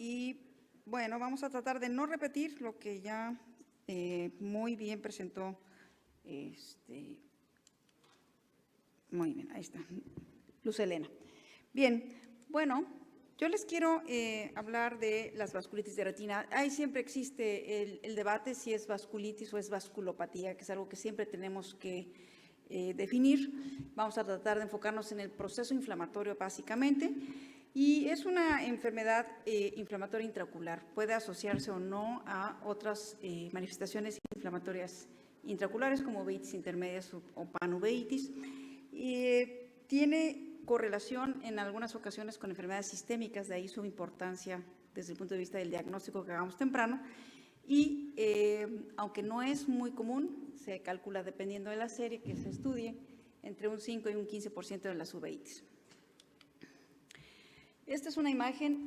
y bueno, vamos a tratar de no repetir lo que ya muy bien presentó. Muy bien, ahí está, Luz Helena. Bien, bueno, yo les quiero hablar de las vasculitis de retina. Ahí siempre existe el debate si es vasculitis o es vasculopatía, que es algo que siempre tenemos que definir. Vamos a tratar de enfocarnos en el proceso inflamatorio básicamente. Y es una enfermedad inflamatoria intraocular. Puede asociarse o no a otras manifestaciones inflamatorias intraoculares como uveitis intermedias o panuveitis. Tiene correlación en algunas ocasiones con enfermedades sistémicas, de ahí su importancia desde el punto de vista del diagnóstico que hagamos temprano. Y aunque no es muy común, se calcula, dependiendo de la serie que se estudie, entre un 5 y un 15% de las uveitis. Esta es una imagen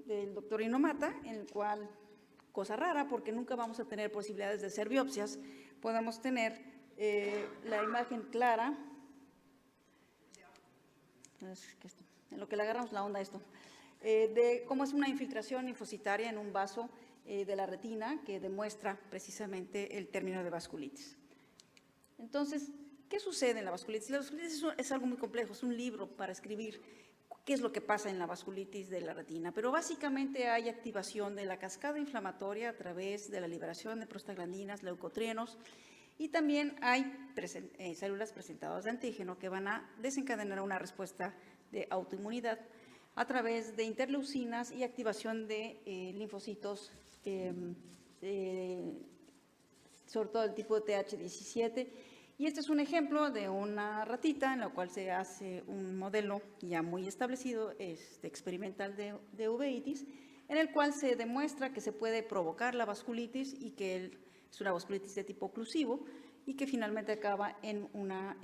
del doctor Inomata, en el cual, cosa rara, porque nunca vamos a tener posibilidades de hacer biopsias, podemos tener la imagen clara, en lo que le agarramos la onda a esto, de cómo es una infiltración linfocitaria en un vaso de la retina que demuestra precisamente el término de vasculitis. Entonces, ¿qué sucede en la vasculitis? La vasculitis es algo muy complejo, es un libro para escribir qué es lo que pasa en la vasculitis de la retina, pero básicamente hay activación de la cascada inflamatoria a través de la liberación de prostaglandinas, leucotrienos, y también hay células presentadoras de antígeno que van a desencadenar una respuesta de autoinmunidad a través de interleucinas y activación de linfocitos, sobre todo el tipo de TH17. Y este es un ejemplo de una ratita en la cual se hace un modelo ya muy establecido, experimental de uveitis, en el cual se demuestra que se puede provocar la vasculitis y que es una vasculitis de tipo oclusivo y que finalmente acaba en una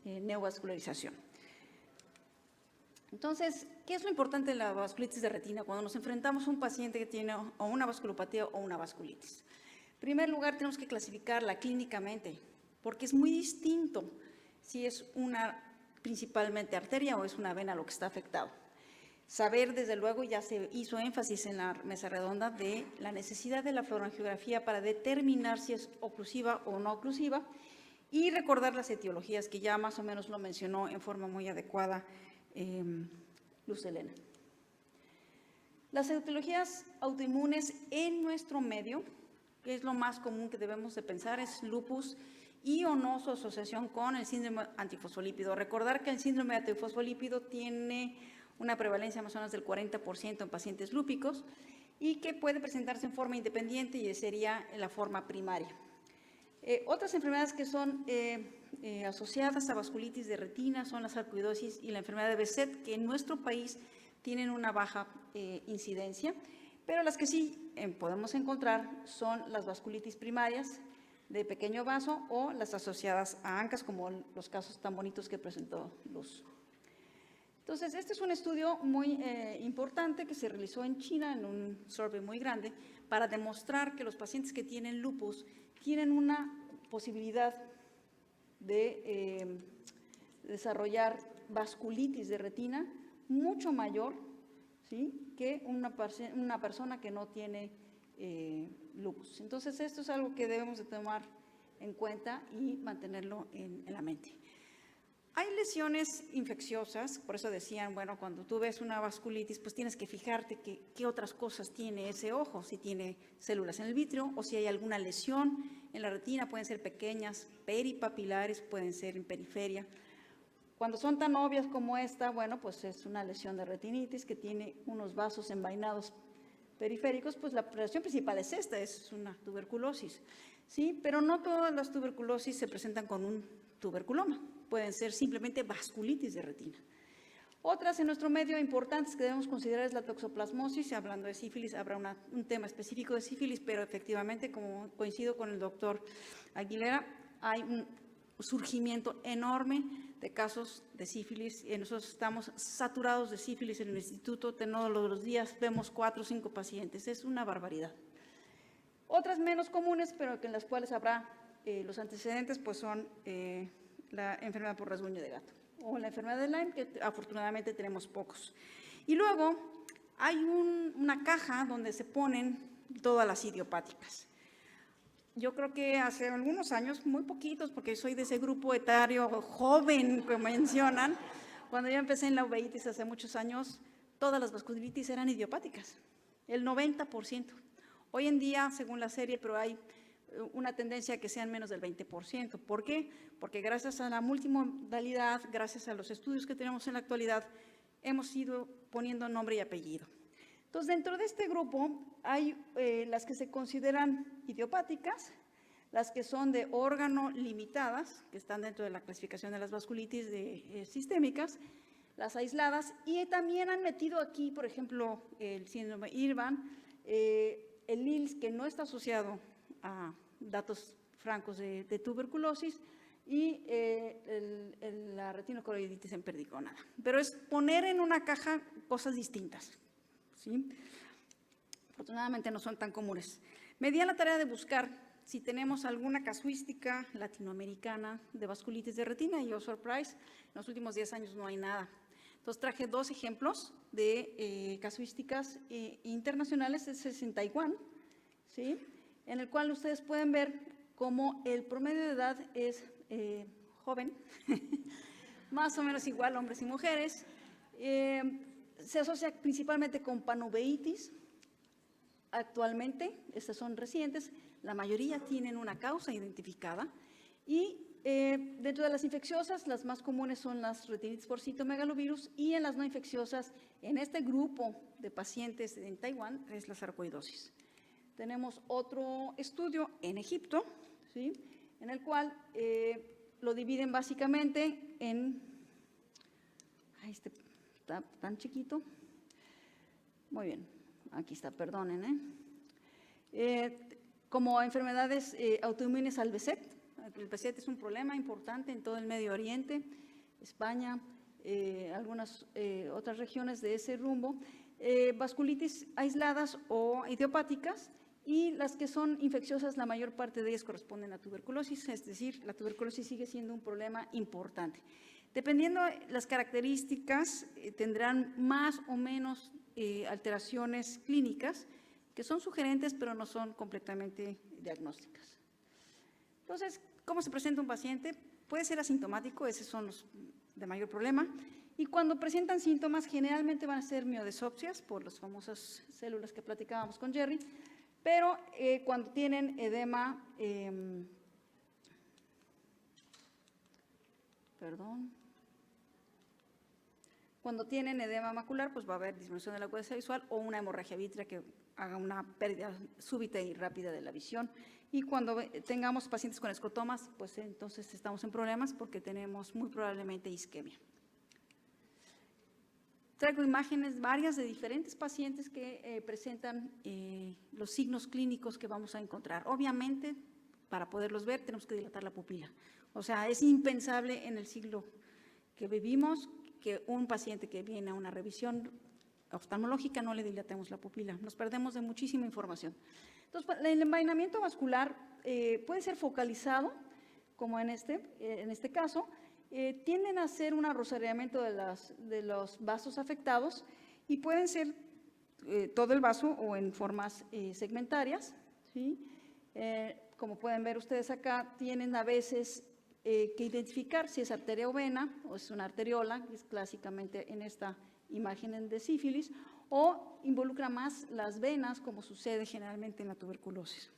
neovascularización. Entonces, ¿qué es lo importante de la vasculitis de retina cuando nos enfrentamos a un paciente que tiene o una vasculopatía o una vasculitis? En primer lugar, tenemos que clasificarla clínicamente, porque es muy distinto si es una principalmente arteria o es una vena lo que está afectado. Saber, desde luego, ya se hizo énfasis en la mesa redonda de la necesidad de la fluorangiografía para determinar si es oclusiva o no oclusiva y recordar las etiologías que ya más o menos lo mencionó en forma muy adecuada Luz Helena. Las etiologías autoinmunes en nuestro medio, que es lo más común que debemos de pensar, es lupus y o no su asociación con el síndrome antifosfolípido. Recordar que el síndrome antifosfolípido tiene una prevalencia más o menos del 40% en pacientes lúpicos y que puede presentarse en forma independiente y sería la forma primaria. Otras enfermedades que son asociadas a vasculitis de retina son la sarcoidosis y la enfermedad de Behçet, que en nuestro país tienen una baja incidencia, pero las que sí podemos encontrar son las vasculitis primarias de pequeño vaso o las asociadas a ANCAS, como los casos tan bonitos que presentó Luz. Entonces, este es un estudio muy importante que se realizó en China en un survey muy grande para demostrar que los pacientes que tienen lupus tienen una posibilidad de desarrollar vasculitis de retina mucho mayor, ¿sí?, que una persona que no tiene lupus. Entonces, esto es algo que debemos de tomar en cuenta y mantenerlo en la mente. Hay lesiones infecciosas, por eso decían, bueno, cuando tú ves una vasculitis, pues tienes que fijarte qué otras cosas tiene ese ojo, si tiene células en el vítreo o si hay alguna lesión en la retina, pueden ser pequeñas, peripapilares, pueden ser en periferia. Cuando son tan obvias como esta, bueno, pues es una lesión de retinitis que tiene unos vasos envainados periféricos, pues la lesión principal es esta, es una tuberculosis, ¿sí? Pero no todas las tuberculosis se presentan con un tuberculoma, pueden ser simplemente vasculitis de retina. Otras en nuestro medio importantes que debemos considerar es la toxoplasmosis. Hablando de sífilis, habrá un tema específico de sífilis, pero efectivamente, como coincido con el doctor Aguilera, hay un surgimiento enorme de casos de sífilis. Nosotros estamos saturados de sífilis en el instituto, todos los días vemos 4 o 5 pacientes, es una barbaridad. Otras menos comunes, pero en las cuales habrá los antecedentes, pues son la enfermedad por rasguño de gato o la enfermedad de Lyme, que afortunadamente tenemos pocos. Y luego hay una caja donde se ponen todas las idiopáticas. Yo creo que hace algunos años, muy poquitos, porque soy de ese grupo etario joven que mencionan, cuando yo empecé en la uveitis hace muchos años, todas las vasculitis eran idiopáticas, el 90%. Hoy en día, según la serie, pero hay una tendencia a que sean menos del 20%. ¿Por qué? Porque gracias a la multimodalidad, gracias a los estudios que tenemos en la actualidad, hemos ido poniendo nombre y apellido. Entonces, dentro de este grupo hay las que se consideran idiopáticas, las que son de órgano limitadas, que están dentro de la clasificación de las vasculitis sistémicas, las aisladas, y también han metido aquí, por ejemplo, el síndrome Irvan, el ILS, que no está asociado a datos francos de tuberculosis, y la retinocoroiditis empericonada. Pero es poner en una caja cosas distintas, ¿sí? Afortunadamente no son tan comunes. Me di a la tarea de buscar si tenemos alguna casuística latinoamericana de vasculitis de retina, y oh surprise, en los últimos 10 años no hay nada. Entonces traje 2 ejemplos de casuísticas internacionales, es en Taiwán, ¿sí? En el cual ustedes pueden ver cómo el promedio de edad es joven, más o menos igual hombres y mujeres. Se asocia principalmente con panuveitis. Actualmente, estas son recientes, la mayoría tienen una causa identificada, y dentro de las infecciosas, las más comunes son las retinitis por citomegalovirus, y en las no infecciosas, en este grupo de pacientes en Taiwán, es la sarcoidosis. Tenemos otro estudio en Egipto, ¿sí? En el cual lo dividen básicamente en, este está tan chiquito, muy bien, aquí está, perdonen, como enfermedades autoinmunes al Behçet. El Behçet es un problema importante en todo el Medio Oriente, España, algunas otras regiones de ese rumbo, vasculitis aisladas o idiopáticas, y las que son infecciosas, la mayor parte de ellas corresponden a tuberculosis, es decir, la tuberculosis sigue siendo un problema importante. Dependiendo de las características, tendrán más o menos alteraciones clínicas que son sugerentes, pero no son completamente diagnósticas. Entonces, ¿cómo se presenta un paciente? Puede ser asintomático, esos son los de mayor problema, y cuando presentan síntomas generalmente van a ser miodesopsias por las famosas células que platicábamos con Jerry, pero cuando tienen edema, cuando tienen edema macular, pues va a haber disminución de la acuidad visual o una hemorragia vítrea que haga una pérdida súbita y rápida de la visión. Y cuando tengamos pacientes con escrotomas, pues entonces estamos en problemas porque tenemos muy probablemente isquemia. Traigo imágenes varias de diferentes pacientes que presentan los signos clínicos que vamos a encontrar. Obviamente, para poderlos ver, tenemos que dilatar la pupila. O sea, es impensable en el siglo que vivimos que un paciente que viene a una revisión oftalmológica no le dilatemos la pupila. Nos perdemos de muchísima información. Entonces, el envainamiento vascular puede ser focalizado, como en este caso. Tienden a ser un arrozamiento de los vasos afectados, y pueden ser todo el vaso o en formas segmentarias, ¿sí? Como pueden ver ustedes acá, tienen a veces que identificar si es arteria o vena, o es una arteriola, que es clásicamente en esta imagen de sífilis, o involucra más las venas, como sucede generalmente en la tuberculosis.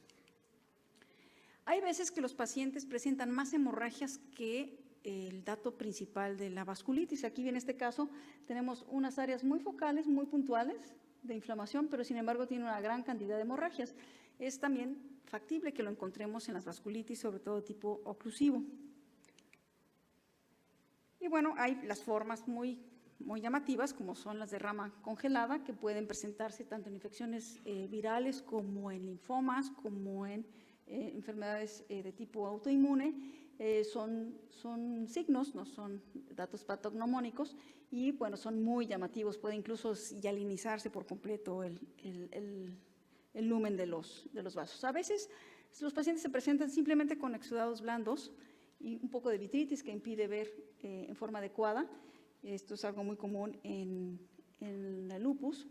Hay veces que los pacientes presentan más hemorragias que el dato principal de la vasculitis. Aquí en este caso tenemos unas áreas muy focales, muy puntuales de inflamación, pero sin embargo tiene una gran cantidad de hemorragias. Es también factible que lo encontremos en las vasculitis, sobre todo tipo oclusivo. Y bueno, hay las formas muy llamativas, como son las de rama congelada, que pueden presentarse tanto en infecciones virales como en linfomas, como en enfermedades de tipo autoinmune. Son signos, no son datos patognomónicos, y bueno, son muy llamativos. Puede incluso hialinizarse por completo el lumen de los vasos. A veces los pacientes se presentan simplemente con exudados blandos y un poco de vitritis que impide ver en forma adecuada. Esto es algo muy común en el lupus.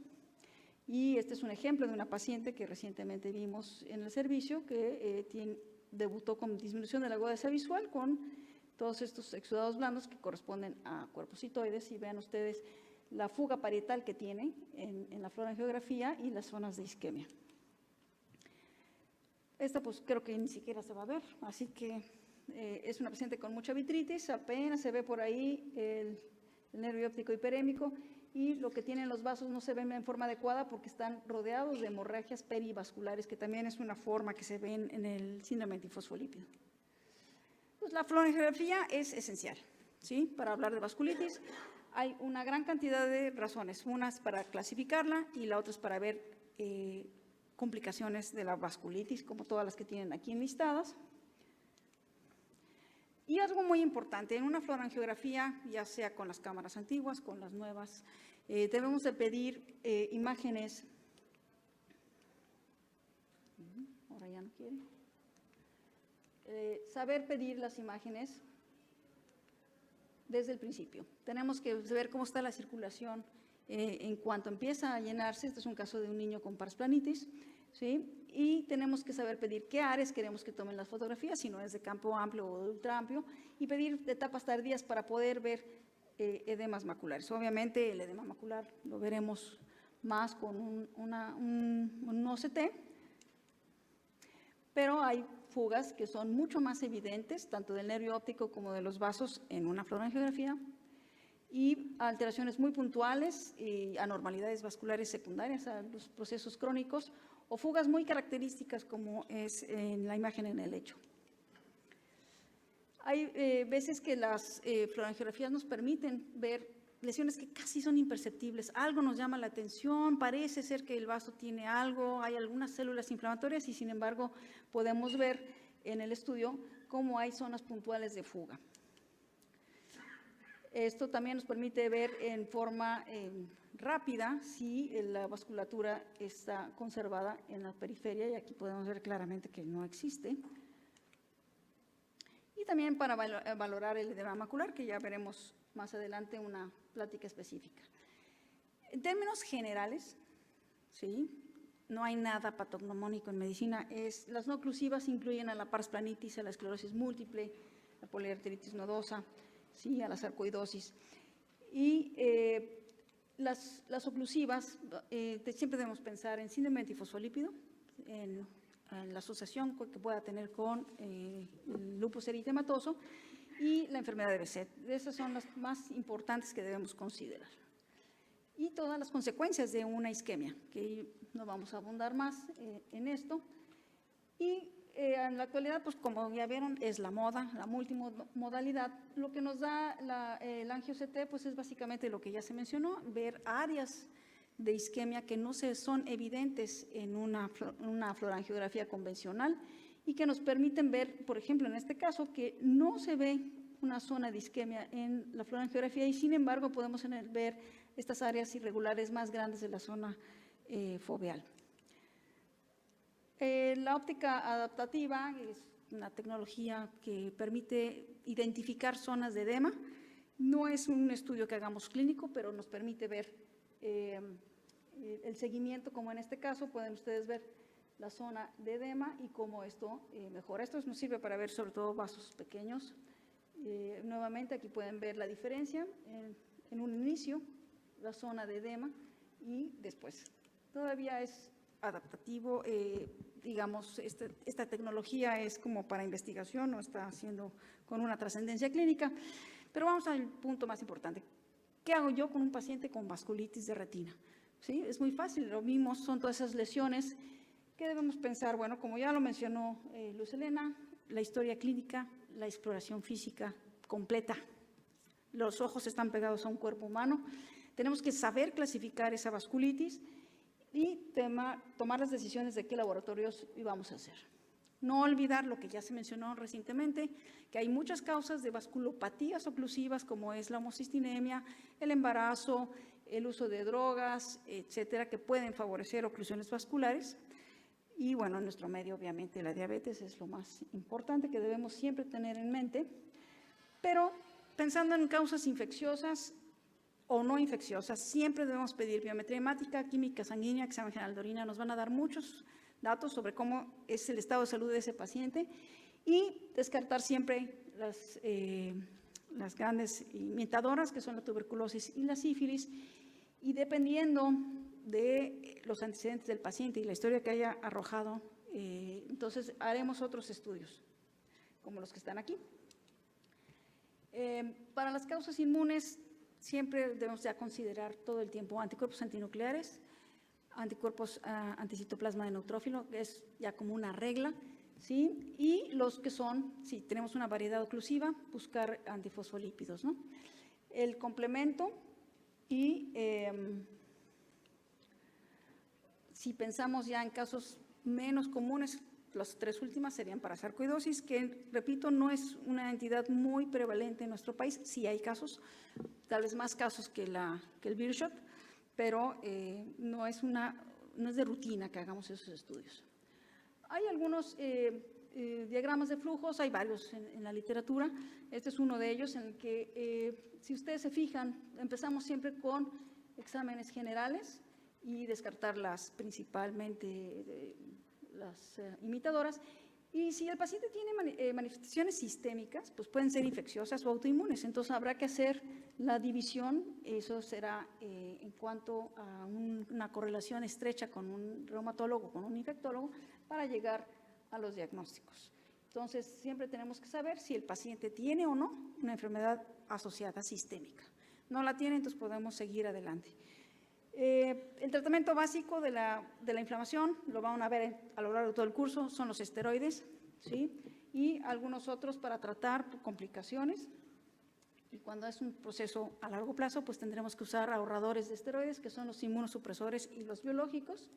Y este es un ejemplo de una paciente que recientemente vimos en el servicio que debutó con disminución de la agudeza visual con todos estos exudados blandos que corresponden a cuerpos citoides. Y vean ustedes la fuga parietal que tiene en la fluorangiografía y las zonas de isquemia. Esta pues creo que ni siquiera se va a ver, así que es una paciente con mucha vitritis, apenas se ve por ahí el nervio óptico hiperémico, y lo que tienen los vasos no se ven en forma adecuada porque están rodeados de hemorragias perivasculares, que también es una forma que se ven en el síndrome antifosfolípido. Pues la fluorangiografía es esencial, ¿sí? Para hablar de vasculitis. Hay una gran cantidad de razones, unas para clasificarla y la otra es para ver complicaciones de la vasculitis, como todas las que tienen aquí enlistadas. Y algo muy importante, en una fluorangiografía, ya sea con las cámaras antiguas, con las nuevas, debemos de pedir imágenes. Ahora ya no quiere. Saber pedir las imágenes desde el principio. Tenemos que ver cómo está la circulación en cuanto empieza a llenarse. Este es un caso de un niño con pars planitis, ¿sí? Y tenemos que saber pedir qué áreas queremos que tomen las fotografías, si no es de campo amplio o de ultra amplio, y pedir etapas tardías para poder ver edemas maculares. Obviamente el edema macular lo veremos más con un OCT, pero hay fugas que son mucho más evidentes, tanto del nervio óptico como de los vasos en una fluorangiografía, y alteraciones muy puntuales y anormalidades vasculares secundarias a los procesos crónicos, o fugas muy características como es en la imagen en el lecho. Hay veces que las fluorangiografías nos permiten ver lesiones que casi son imperceptibles. Algo nos llama la atención, parece ser que el vaso tiene algo, hay algunas células inflamatorias y sin embargo podemos ver en el estudio cómo hay zonas puntuales de fuga. Esto también nos permite ver en forma rápida si la vasculatura está conservada en la periferia, y aquí podemos ver claramente que no existe. Y también para valorar el edema macular, que ya veremos más adelante una plática específica. En términos generales, ¿sí? No hay nada patognomónico en medicina. Las no oclusivas incluyen a la pars planitis, a la esclerosis múltiple, la poliarteritis nodosa, ¿sí? A la sarcoidosis. Y las oclusivas, siempre debemos pensar en síndrome antifosfolípido, en la asociación que pueda tener con el lupus eritematoso y la enfermedad de Behçet. Esas son las más importantes que debemos considerar. Y todas las consecuencias de una isquemia, que no vamos a abundar más en esto. Y en la actualidad, pues como ya vieron, es la moda, la multimodalidad. Lo que nos da el angio-CT, pues es básicamente lo que ya se mencionó, ver áreas de isquemia que no son evidentes en una fluorangiografía convencional y que nos permiten ver, por ejemplo, en este caso, que no se ve una zona de isquemia en la fluorangiografía y sin embargo podemos ver estas áreas irregulares más grandes de la zona foveal. La óptica adaptativa es una tecnología que permite identificar zonas de edema. No es un estudio que hagamos clínico, pero nos permite ver el seguimiento, como en este caso pueden ustedes ver la zona de edema y cómo esto mejora. Esto nos sirve para ver sobre todo vasos pequeños. Nuevamente aquí pueden ver la diferencia en un inicio, la zona de edema y después. Todavía es adaptativo, digamos, esta tecnología es como para investigación, no está haciendo con una trascendencia clínica, pero vamos al punto más importante. ¿Qué hago yo con un paciente con vasculitis de retina? ¿Sí? Es muy fácil, lo mismo, son todas esas lesiones. ¿Qué debemos pensar? Bueno, como ya lo mencionó Luz Helena, la historia clínica, la exploración física completa. Los ojos están pegados a un cuerpo humano. Tenemos que saber clasificar esa vasculitis y tomar las decisiones de qué laboratorios íbamos a hacer. No olvidar lo que ya se mencionó recientemente, que hay muchas causas de vasculopatías oclusivas, como es la homocistinemia, el embarazo, el uso de drogas, etcétera, que pueden favorecer oclusiones vasculares. Y bueno, en nuestro medio, obviamente, la diabetes es lo más importante que debemos siempre tener en mente. Pero pensando en causas infecciosas, o no infecciosas, siempre debemos pedir biometría hemática, química sanguínea, examen general de orina. Nos van a dar muchos datos sobre cómo es el estado de salud de ese paciente y descartar siempre las grandes imitadoras, que son la tuberculosis y la sífilis, y dependiendo de los antecedentes del paciente y la historia que haya arrojado, entonces haremos otros estudios, como los que están aquí. Para las causas inmunes, siempre debemos ya considerar todo el tiempo anticuerpos antinucleares, anticuerpos anticitoplasma de neutrófilo, que es ya como una regla, ¿sí? Y los que son, si tenemos una variedad oclusiva, buscar antifosfolípidos, ¿no? El complemento y si pensamos ya en casos menos comunes, las tres últimas serían para sarcoidosis, que, repito, no es una entidad muy prevalente en nuestro país. Sí hay casos, tal vez más casos que el Beershot, pero no es de rutina que hagamos esos estudios. Hay algunos diagramas de flujos, hay varios en la literatura. Este es uno de ellos en el que, si ustedes se fijan, empezamos siempre con exámenes generales y descartarlas principalmente las imitadoras. Y si el paciente tiene manifestaciones sistémicas, pues pueden ser infecciosas o autoinmunes. Entonces habrá que hacer la división. Eso será en cuanto a una correlación estrecha con un reumatólogo, con un infectólogo, para llegar a los diagnósticos. Entonces siempre tenemos que saber si el paciente tiene o no una enfermedad asociada sistémica. No la tiene, entonces podemos seguir adelante. El tratamiento básico de la inflamación, lo van a ver a lo largo de todo el curso, son los esteroides, ¿sí? Y algunos otros para tratar complicaciones. Y cuando es un proceso a largo plazo, pues tendremos que usar ahorradores de esteroides, que son los inmunosupresores y los biológicos.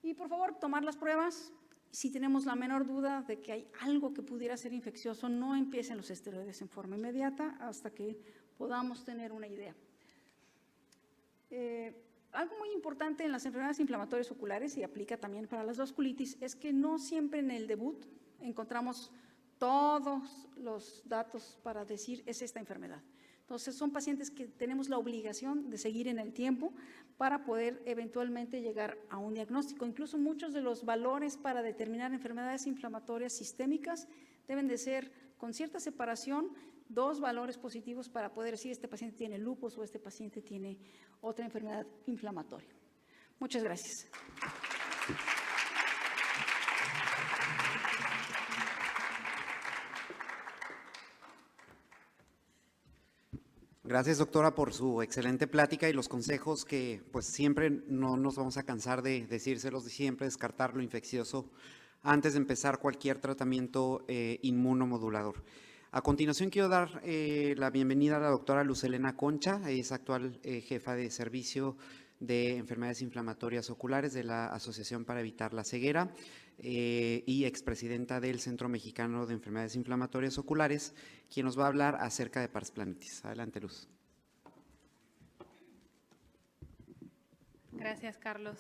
Y por favor, tomar las pruebas. Si tenemos la menor duda de que hay algo que pudiera ser infeccioso, no empiecen los esteroides en forma inmediata hasta que podamos tener una idea. Algo muy importante en las enfermedades inflamatorias oculares, y aplica también para las vasculitis, es que no siempre en el debut encontramos todos los datos para decir es esta enfermedad. Entonces son pacientes que tenemos la obligación de seguir en el tiempo para poder eventualmente llegar a un diagnóstico. Incluso muchos de los valores para determinar enfermedades inflamatorias sistémicas deben de ser con cierta separación, 2 valores positivos para poder decir este paciente tiene lupus o este paciente tiene otra enfermedad inflamatoria. Muchas gracias. Gracias, doctora, por su excelente plática y los consejos que pues siempre no nos vamos a cansar de decírselos de siempre, descartar lo infeccioso antes de empezar cualquier tratamiento inmunomodulador. A continuación quiero dar la bienvenida a la doctora Luz Helena Concha, es actual jefa de servicio de enfermedades inflamatorias oculares de la Asociación para Evitar la Ceguera y expresidenta del Centro Mexicano de Enfermedades Inflamatorias Oculares, quien nos va a hablar acerca de pars planitis. Adelante, Luz. Gracias, Carlos.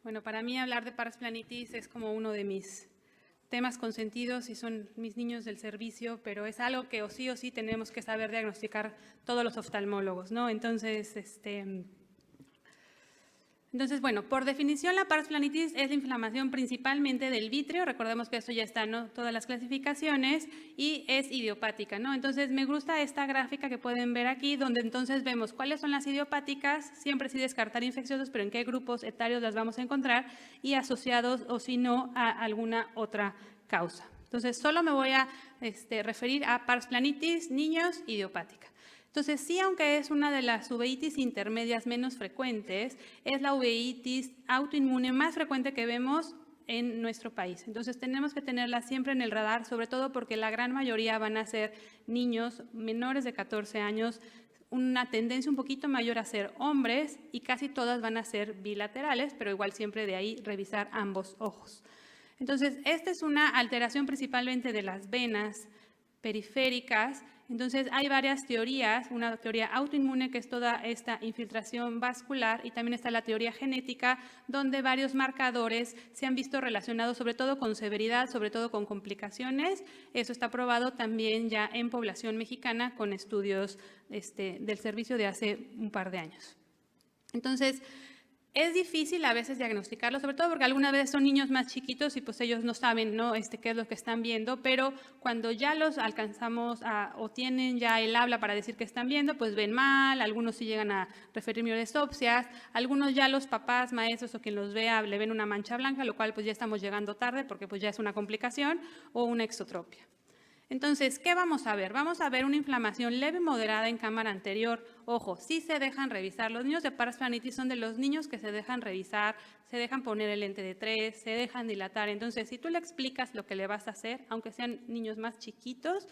Bueno, para mí hablar de pars planitis es como uno de mis temas consentidos y son mis niños del servicio, pero es algo que o sí tenemos que saber diagnosticar todos los oftalmólogos, ¿no? Entonces, bueno, por definición la pars planitis es la inflamación principalmente del vítreo, recordemos que esto ya está, ¿no? Todas las clasificaciones, y es idiopática, ¿no? Entonces me gusta esta gráfica que pueden ver aquí, donde entonces vemos cuáles son las idiopáticas, siempre sí descartar infecciosos, pero en qué grupos etarios las vamos a encontrar y asociados o si no a alguna otra causa. Entonces solo me voy a referir a pars planitis, niños, idiopática. Entonces, sí, aunque es una de las uveitis intermedias menos frecuentes, es la uveitis autoinmune más frecuente que vemos en nuestro país. Entonces, tenemos que tenerla siempre en el radar, sobre todo porque la gran mayoría van a ser niños menores de 14 años, una tendencia un poquito mayor a ser hombres y casi todas van a ser bilaterales, pero igual siempre de ahí revisar ambos ojos. Entonces, esta es una alteración principalmente de las venas periféricas. Entonces, hay varias teorías, una teoría autoinmune, que es toda esta infiltración vascular, y también está la teoría genética, donde varios marcadores se han visto relacionados, sobre todo con severidad, sobre todo con complicaciones. Eso está probado también ya en población mexicana con estudios del servicio de hace un par de años. Entonces, es difícil a veces diagnosticarlo, sobre todo porque algunas veces son niños más chiquitos y pues ellos no saben, ¿no? Qué es lo que están viendo, pero cuando ya los alcanzamos o tienen ya el habla para decir que están viendo, pues ven mal, algunos sí llegan a referir miodesopsias, algunos ya los papás, maestros o quien los vea le ven una mancha blanca, lo cual pues ya estamos llegando tarde porque pues ya es una complicación o una exotropia. Entonces, ¿qué vamos a ver? Vamos a ver una inflamación leve moderada en cámara anterior. Ojo, sí se dejan revisar. Los niños de pars planitis son de los niños que se dejan revisar, se dejan poner el lente de 3, se dejan dilatar. Entonces, si tú le explicas lo que le vas a hacer, aunque sean niños más chiquitos,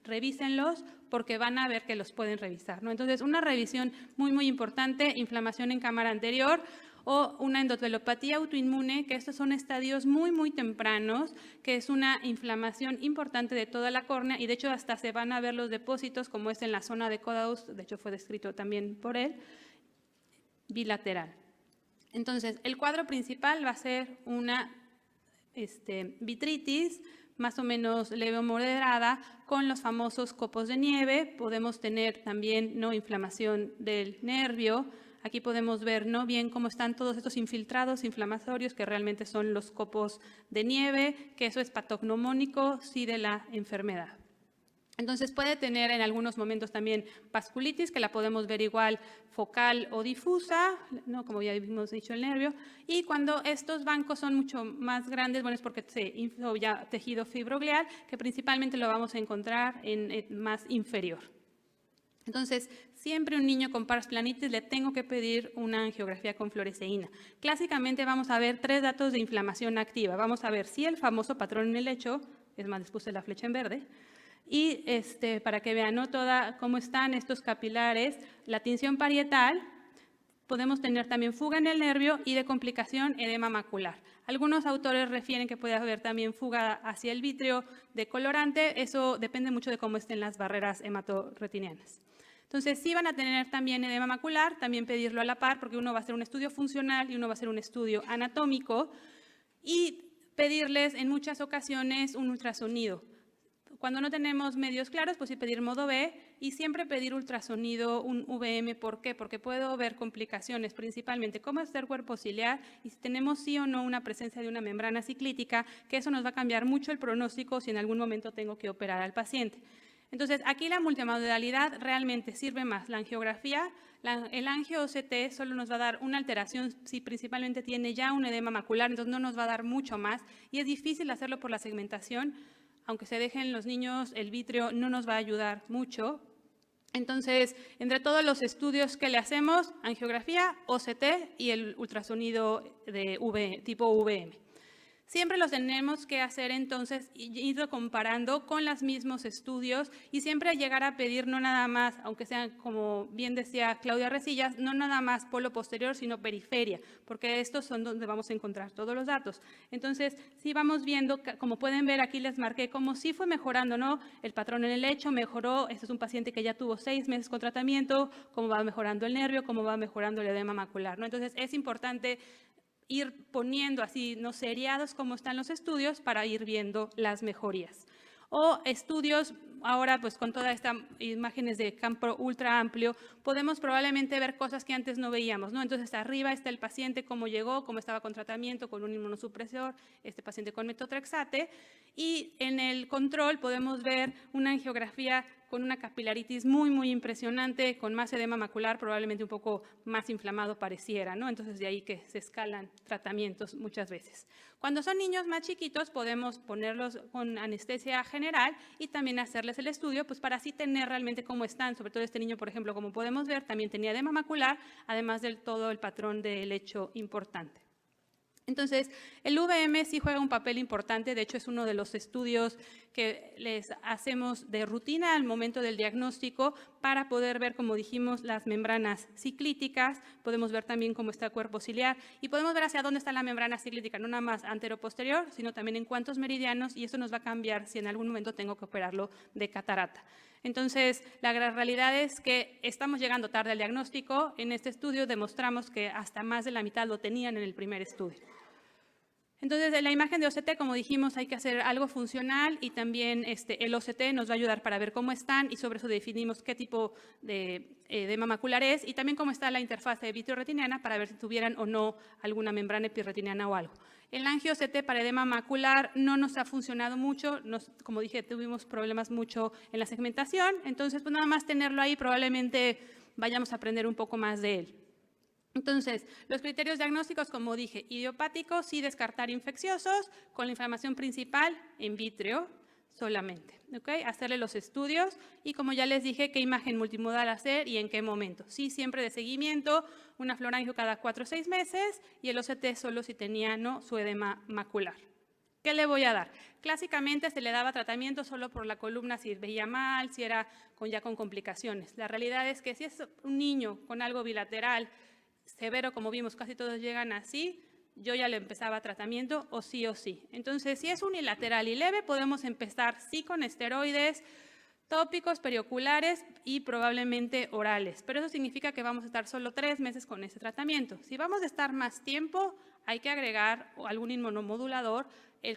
revísenlos porque van a ver que los pueden revisar, ¿no? Entonces, una revisión muy, muy importante, inflamación en cámara anterior, o una endotelopatía autoinmune, que estos son estadios muy, muy tempranos, que es una inflamación importante de toda la córnea, y de hecho hasta se van a ver los depósitos, como es en la zona de Kodaus, de hecho fue descrito también por él, bilateral. Entonces, el cuadro principal va a ser una vitritis, más o menos leve o moderada, con los famosos copos de nieve. Podemos tener también inflamación del nervio. Aquí podemos ver bien cómo están todos estos infiltrados inflamatorios, que realmente son los copos de nieve, que eso es patognomónico, sí, de la enfermedad. Entonces puede tener en algunos momentos también vasculitis, que la podemos ver igual focal o difusa, ¿no? Como ya hemos dicho el nervio. Y cuando estos bancos son mucho más grandes, bueno, es porque se infló ya tejido fibroglial, que principalmente lo vamos a encontrar en más inferior. Entonces, siempre un niño con pars planitis le tengo que pedir una angiografía con fluoresceína. Clásicamente vamos a ver 3 datos de inflamación activa. Vamos a ver si el famoso patrón en el lecho, es más, les puse la flecha en verde, y para que vean cómo están estos capilares, la tinción parietal. Podemos tener también fuga en el nervio y de complicación edema macular. Algunos autores refieren que puede haber también fuga hacia el vítreo de colorante. Eso depende mucho de cómo estén las barreras hematorretinianas. Entonces, sí van a tener también edema macular, también pedirlo a la par, porque uno va a hacer un estudio funcional y uno va a hacer un estudio anatómico, y pedirles en muchas ocasiones un ultrasonido. Cuando no tenemos medios claros, pues sí pedir modo B, y siempre pedir ultrasonido, un VM. ¿Por qué? Porque puedo ver complicaciones, principalmente cómo es el cuerpo ciliar y si tenemos sí o no una presencia de una membrana ciclítica, que eso nos va a cambiar mucho el pronóstico si en algún momento tengo que operar al paciente. Entonces, aquí la multimodalidad realmente sirve más. La angiografía, el angio-OCT solo nos va a dar una alteración si principalmente tiene ya un edema macular, entonces no nos va a dar mucho más, y es difícil hacerlo por la segmentación. Aunque se dejen los niños, el vítreo no nos va a ayudar mucho. Entonces, entre todos los estudios que le hacemos, angiografía, OCT y el ultrasonido de tipo VM. Siempre los tenemos que hacer entonces, ir comparando con los mismos estudios, y siempre llegar a pedir no nada más, aunque sean, como bien decía Claudia Resillas, no nada más polo posterior, sino periferia, porque estos son donde vamos a encontrar todos los datos. Entonces, sí vamos viendo, como pueden ver, aquí les marqué como sí fue mejorando, ¿no? El patrón en el lecho mejoró. Este es un paciente que ya tuvo 6 meses con tratamiento, cómo va mejorando el nervio, cómo va mejorando el edema macular, ¿no? Entonces, es importante ir poniendo así, no seriados como están los estudios, para ir viendo las mejorías. O estudios, ahora pues con todas estas imágenes de campo ultra amplio, podemos probablemente ver cosas que antes no veíamos, ¿no? Entonces, arriba está el paciente, cómo llegó, cómo estaba con tratamiento, con un inmunosupresor, este paciente con metotrexate, y en el control podemos ver una angiografía con una capilaritis muy, muy impresionante, con más edema macular, probablemente un poco más inflamado pareciera, ¿no? Entonces, de ahí que se escalan tratamientos muchas veces. Cuando son niños más chiquitos, podemos ponerlos con anestesia general y también hacerles el estudio, pues para así tener realmente cómo están. Sobre todo este niño, por ejemplo, como podemos ver, también tenía edema macular, además del todo el patrón de lecho importante. Entonces, el VM sí juega un papel importante, de hecho es uno de los estudios que les hacemos de rutina al momento del diagnóstico para poder ver, como dijimos, las membranas ciclíticas, podemos ver también cómo está el cuerpo ciliar y podemos ver hacia dónde está la membrana ciclítica, no nada más anteroposterior, sino también en cuántos meridianos, y eso nos va a cambiar si en algún momento tengo que operarlo de catarata. Entonces, la gran realidad es que estamos llegando tarde al diagnóstico. En este estudio demostramos que hasta más de la mitad lo tenían en el primer estudio. Entonces, en la imagen de OCT, como dijimos, hay que hacer algo funcional y también el OCT nos va a ayudar para ver cómo están y sobre eso definimos qué tipo de edema macular es y también cómo está la interfaz de vitreoretiniana para ver si tuvieran o no alguna membrana epirretiniana o algo. El angio-OCT para edema macular no nos ha funcionado mucho, como dije, tuvimos problemas mucho en la segmentación, entonces pues nada más tenerlo ahí probablemente vayamos a aprender un poco más de él. Entonces, los criterios diagnósticos, como dije, idiopáticos, sí descartar infecciosos, con la inflamación principal en vítreo solamente, ¿ok? Hacerle los estudios y, como ya les dije, qué imagen multimodal hacer y en qué momento. Sí, siempre de seguimiento, una florangio cada 4 o 6 meses y el OCT solo si tenía no su edema macular. ¿Qué le voy a dar? Clásicamente se le daba tratamiento solo por la columna si veía mal, si era ya con complicaciones. La realidad es que si es un niño con algo bilateral, severo, como vimos, casi todos llegan así, yo ya le empezaba tratamiento o sí. Entonces, si es unilateral y leve, podemos empezar sí con esteroides tópicos, perioculares y probablemente orales. Pero eso significa que vamos a estar solo 3 meses con ese tratamiento. Si vamos a estar más tiempo, hay que agregar algún inmunomodulador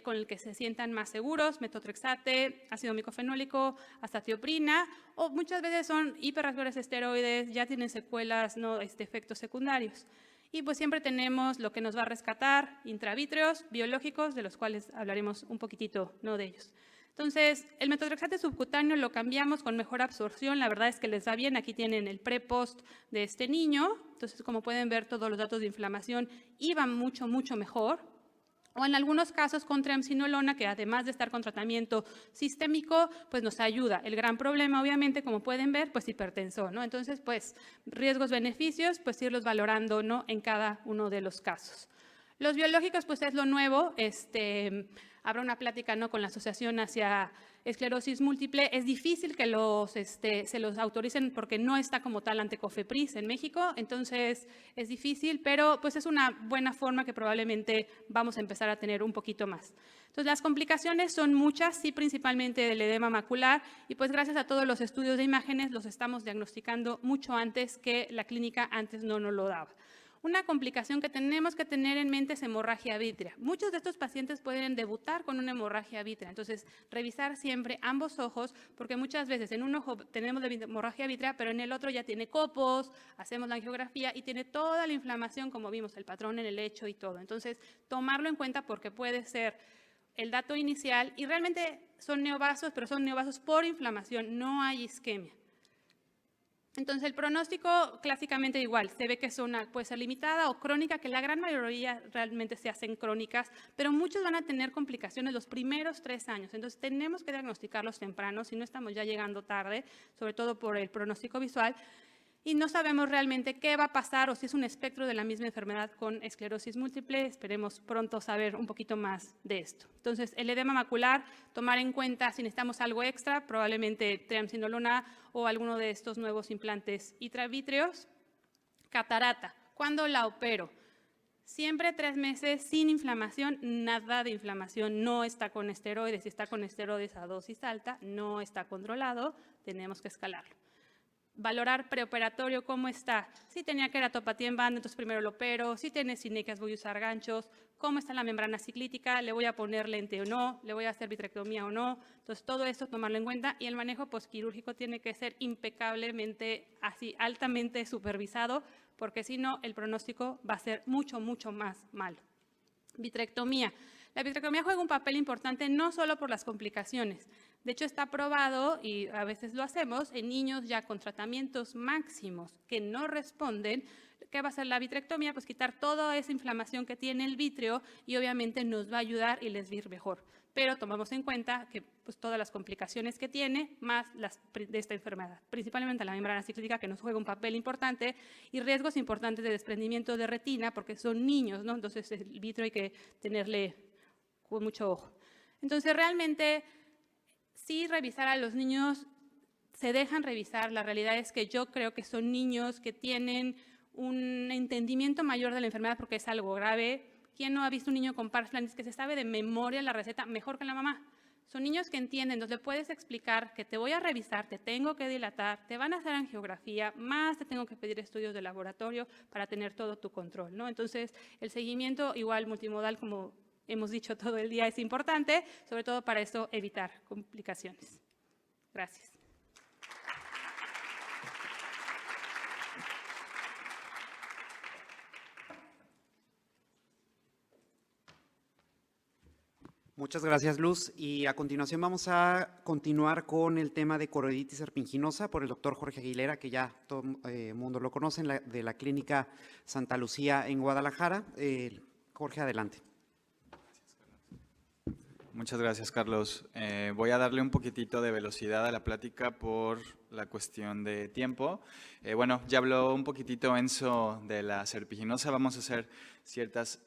con el que se sientan más seguros, metotrexate, ácido micofenólico, azatioprina, o muchas veces son hiperreactores esteroides, ya tienen secuelas, no efectos secundarios. Y pues siempre tenemos lo que nos va a rescatar, intravítreos, biológicos, de los cuales hablaremos un poquitito, no de ellos. Entonces, el metotrexate subcutáneo lo cambiamos con mejor absorción, la verdad es que les va bien, aquí tienen el pre-post de este niño, entonces como pueden ver todos los datos de inflamación iban mucho mejor. O en algunos casos con triamcinolona, que además de estar con tratamiento sistémico, pues nos ayuda. El gran problema, obviamente, como pueden ver, pues hipertensor, ¿no? Entonces, pues riesgos, beneficios, pues irlos valorando, ¿no? En cada uno de los casos. Los biológicos, pues es lo nuevo. Habrá una plática, ¿no? Con la Asociación hacia Esclerosis Múltiple. Es difícil que se los autoricen porque no está como tal ante COFEPRIS en México, entonces es difícil, pero pues es una buena forma que probablemente vamos a empezar a tener un poquito más. Entonces las complicaciones son muchas, sí, principalmente del edema macular, y pues gracias a todos los estudios de imágenes los estamos diagnosticando mucho antes que la clínica antes no nos lo daba. Una complicación que tenemos que tener en mente es hemorragia vítrea. Muchos de estos pacientes pueden debutar con una hemorragia vítrea, entonces revisar siempre ambos ojos, porque muchas veces en un ojo tenemos la hemorragia vítrea, pero en el otro ya tiene copos, hacemos la angiografía y tiene toda la inflamación, como vimos, el patrón en el lecho y todo. Entonces, tomarlo en cuenta porque puede ser el dato inicial y realmente son neovasos, pero son neovasos por inflamación, no hay isquemia. Entonces, el pronóstico clásicamente igual, se ve que puede ser limitada o crónica, que la gran mayoría realmente se hacen crónicas, pero muchos van a tener complicaciones los primeros 3 años. Entonces, tenemos que diagnosticarlos temprano, si no estamos ya llegando tarde, sobre todo por el pronóstico visual, y no sabemos realmente qué va a pasar o si es un espectro de la misma enfermedad con esclerosis múltiple. Esperemos pronto saber un poquito más de esto. Entonces, el edema macular, tomar en cuenta si necesitamos algo extra, probablemente triamcinolona o alguno de estos nuevos implantes intravítreos. Catarata, ¿cuándo la opero? Siempre 3 meses sin inflamación, nada de inflamación, no está con esteroides, si está con esteroides a dosis alta, no está controlado, tenemos que escalarlo. Valorar preoperatorio, ¿cómo está? Si tenía queratopatía en banda, entonces primero lo opero. Si tiene sinequias, voy a usar ganchos. ¿Cómo está la membrana ciclítica? ¿Le voy a poner lente o no? ¿Le voy a hacer vitrectomía o no? Entonces, todo esto tomarlo en cuenta. Y el manejo postquirúrgico tiene que ser impecablemente, así, altamente supervisado, porque si no, el pronóstico va a ser mucho más malo. Vitrectomía. La vitrectomía juega un papel importante no solo por las complicaciones. De hecho, está probado, y a veces lo hacemos, en niños ya con tratamientos máximos que no responden. ¿Qué va a hacer la vitrectomía? Pues quitar toda esa inflamación que tiene el vítreo y obviamente nos va a ayudar y les va a ir mejor. pero tomamos en cuenta que pues, todas las complicaciones que tiene, más las de esta enfermedad, principalmente la membrana cíclica, que nos juega un papel importante, y riesgos importantes de desprendimiento de retina, porque son niños, ¿no? Entonces el vitrio hay que tenerle con mucho ojo. Entonces realmente, sí revisar a los niños, se dejan revisar, la realidad es que yo creo que son niños que tienen un entendimiento mayor de la enfermedad porque es algo grave. ¿Quién no ha visto un niño con pars planis que se sabe de memoria la receta mejor que la mamá? Son niños que entienden, entonces le puedes explicar que te voy a revisar, te tengo que dilatar, te van a hacer angiografía, más te tengo que pedir estudios de laboratorio para tener todo tu control, ¿no? Entonces, el seguimiento igual multimodal, como hemos dicho todo el día, es importante, sobre todo para eso evitar complicaciones. Gracias. Muchas gracias, Luz. Y a continuación vamos a continuar con el tema de coroiditis serpinginosa por el doctor Jorge Aguilera, que ya todo el mundo lo conoce, de la Clínica Santa Lucía en Guadalajara. Jorge, adelante. Muchas gracias, Carlos. Voy a darle un poquitito de velocidad a la plática por la cuestión de tiempo. Bueno, ya habló un poquitito Enzo de la serpinginosa. Vamos a hacer ciertas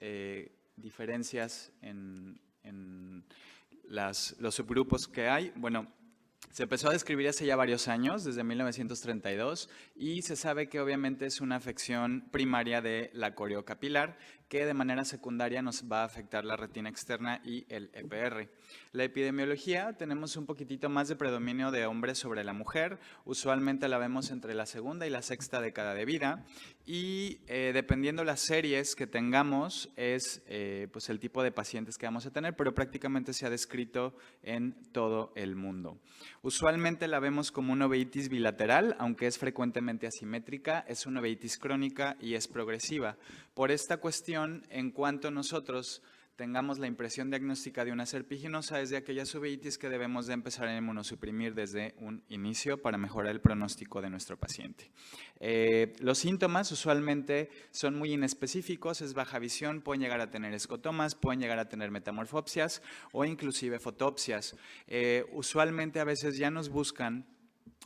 diferencias en los subgrupos que hay. Bueno, se empezó a describir hace ya varios años, desde 1932, y se sabe que obviamente es una afección primaria de la coriocapilar que de manera secundaria nos va a afectar la retina externa y el EPR. La epidemiología, tenemos un poquitito más de predominio de hombres sobre la mujer, usualmente la vemos entre la segunda y la sexta década de vida, y dependiendo las series que tengamos es pues el tipo de pacientes que vamos a tener, pero prácticamente se ha descrito en todo el mundo. Usualmente la vemos como una uveitis bilateral, aunque es frecuentemente asimétrica, es una uveitis crónica y es progresiva. Por esta cuestión, en cuanto nosotros tengamos la impresión diagnóstica de una serpinginosa, es de aquellas uveitis que debemos de empezar a inmunosuprimir desde un inicio para mejorar el pronóstico de nuestro paciente. Los síntomas usualmente son muy inespecíficos, es baja visión, pueden llegar a tener escotomas, pueden llegar a tener metamorfopsias o inclusive fotopsias. Usualmente a veces ya nos buscan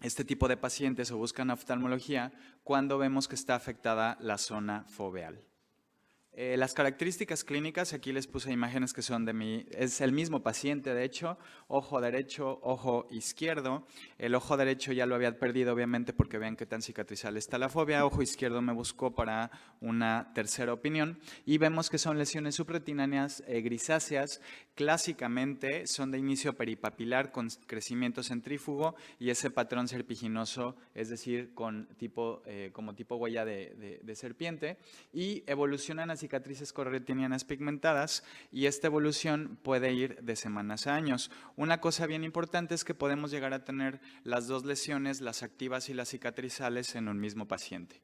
este tipo de pacientes o buscan oftalmología cuando vemos que está afectada la zona foveal. Las características clínicas, aquí les puse imágenes que son de mí, es el mismo paciente de hecho, ojo derecho, ojo izquierdo, el ojo derecho ya lo había perdido obviamente porque vean qué tan cicatrizal está la fobia, ojo izquierdo me buscó para una tercera opinión y vemos que son lesiones supraretináneas grisáceas, clásicamente son de inicio peripapilar con crecimiento centrífugo y ese patrón serpinginoso, es decir, con como tipo huella de serpiente y evolucionan a cicatrices corretinianas pigmentadas y esta evolución puede ir de semanas a años. Una cosa bien importante es que podemos llegar a tener las dos lesiones, las activas y las cicatrizales en un mismo paciente.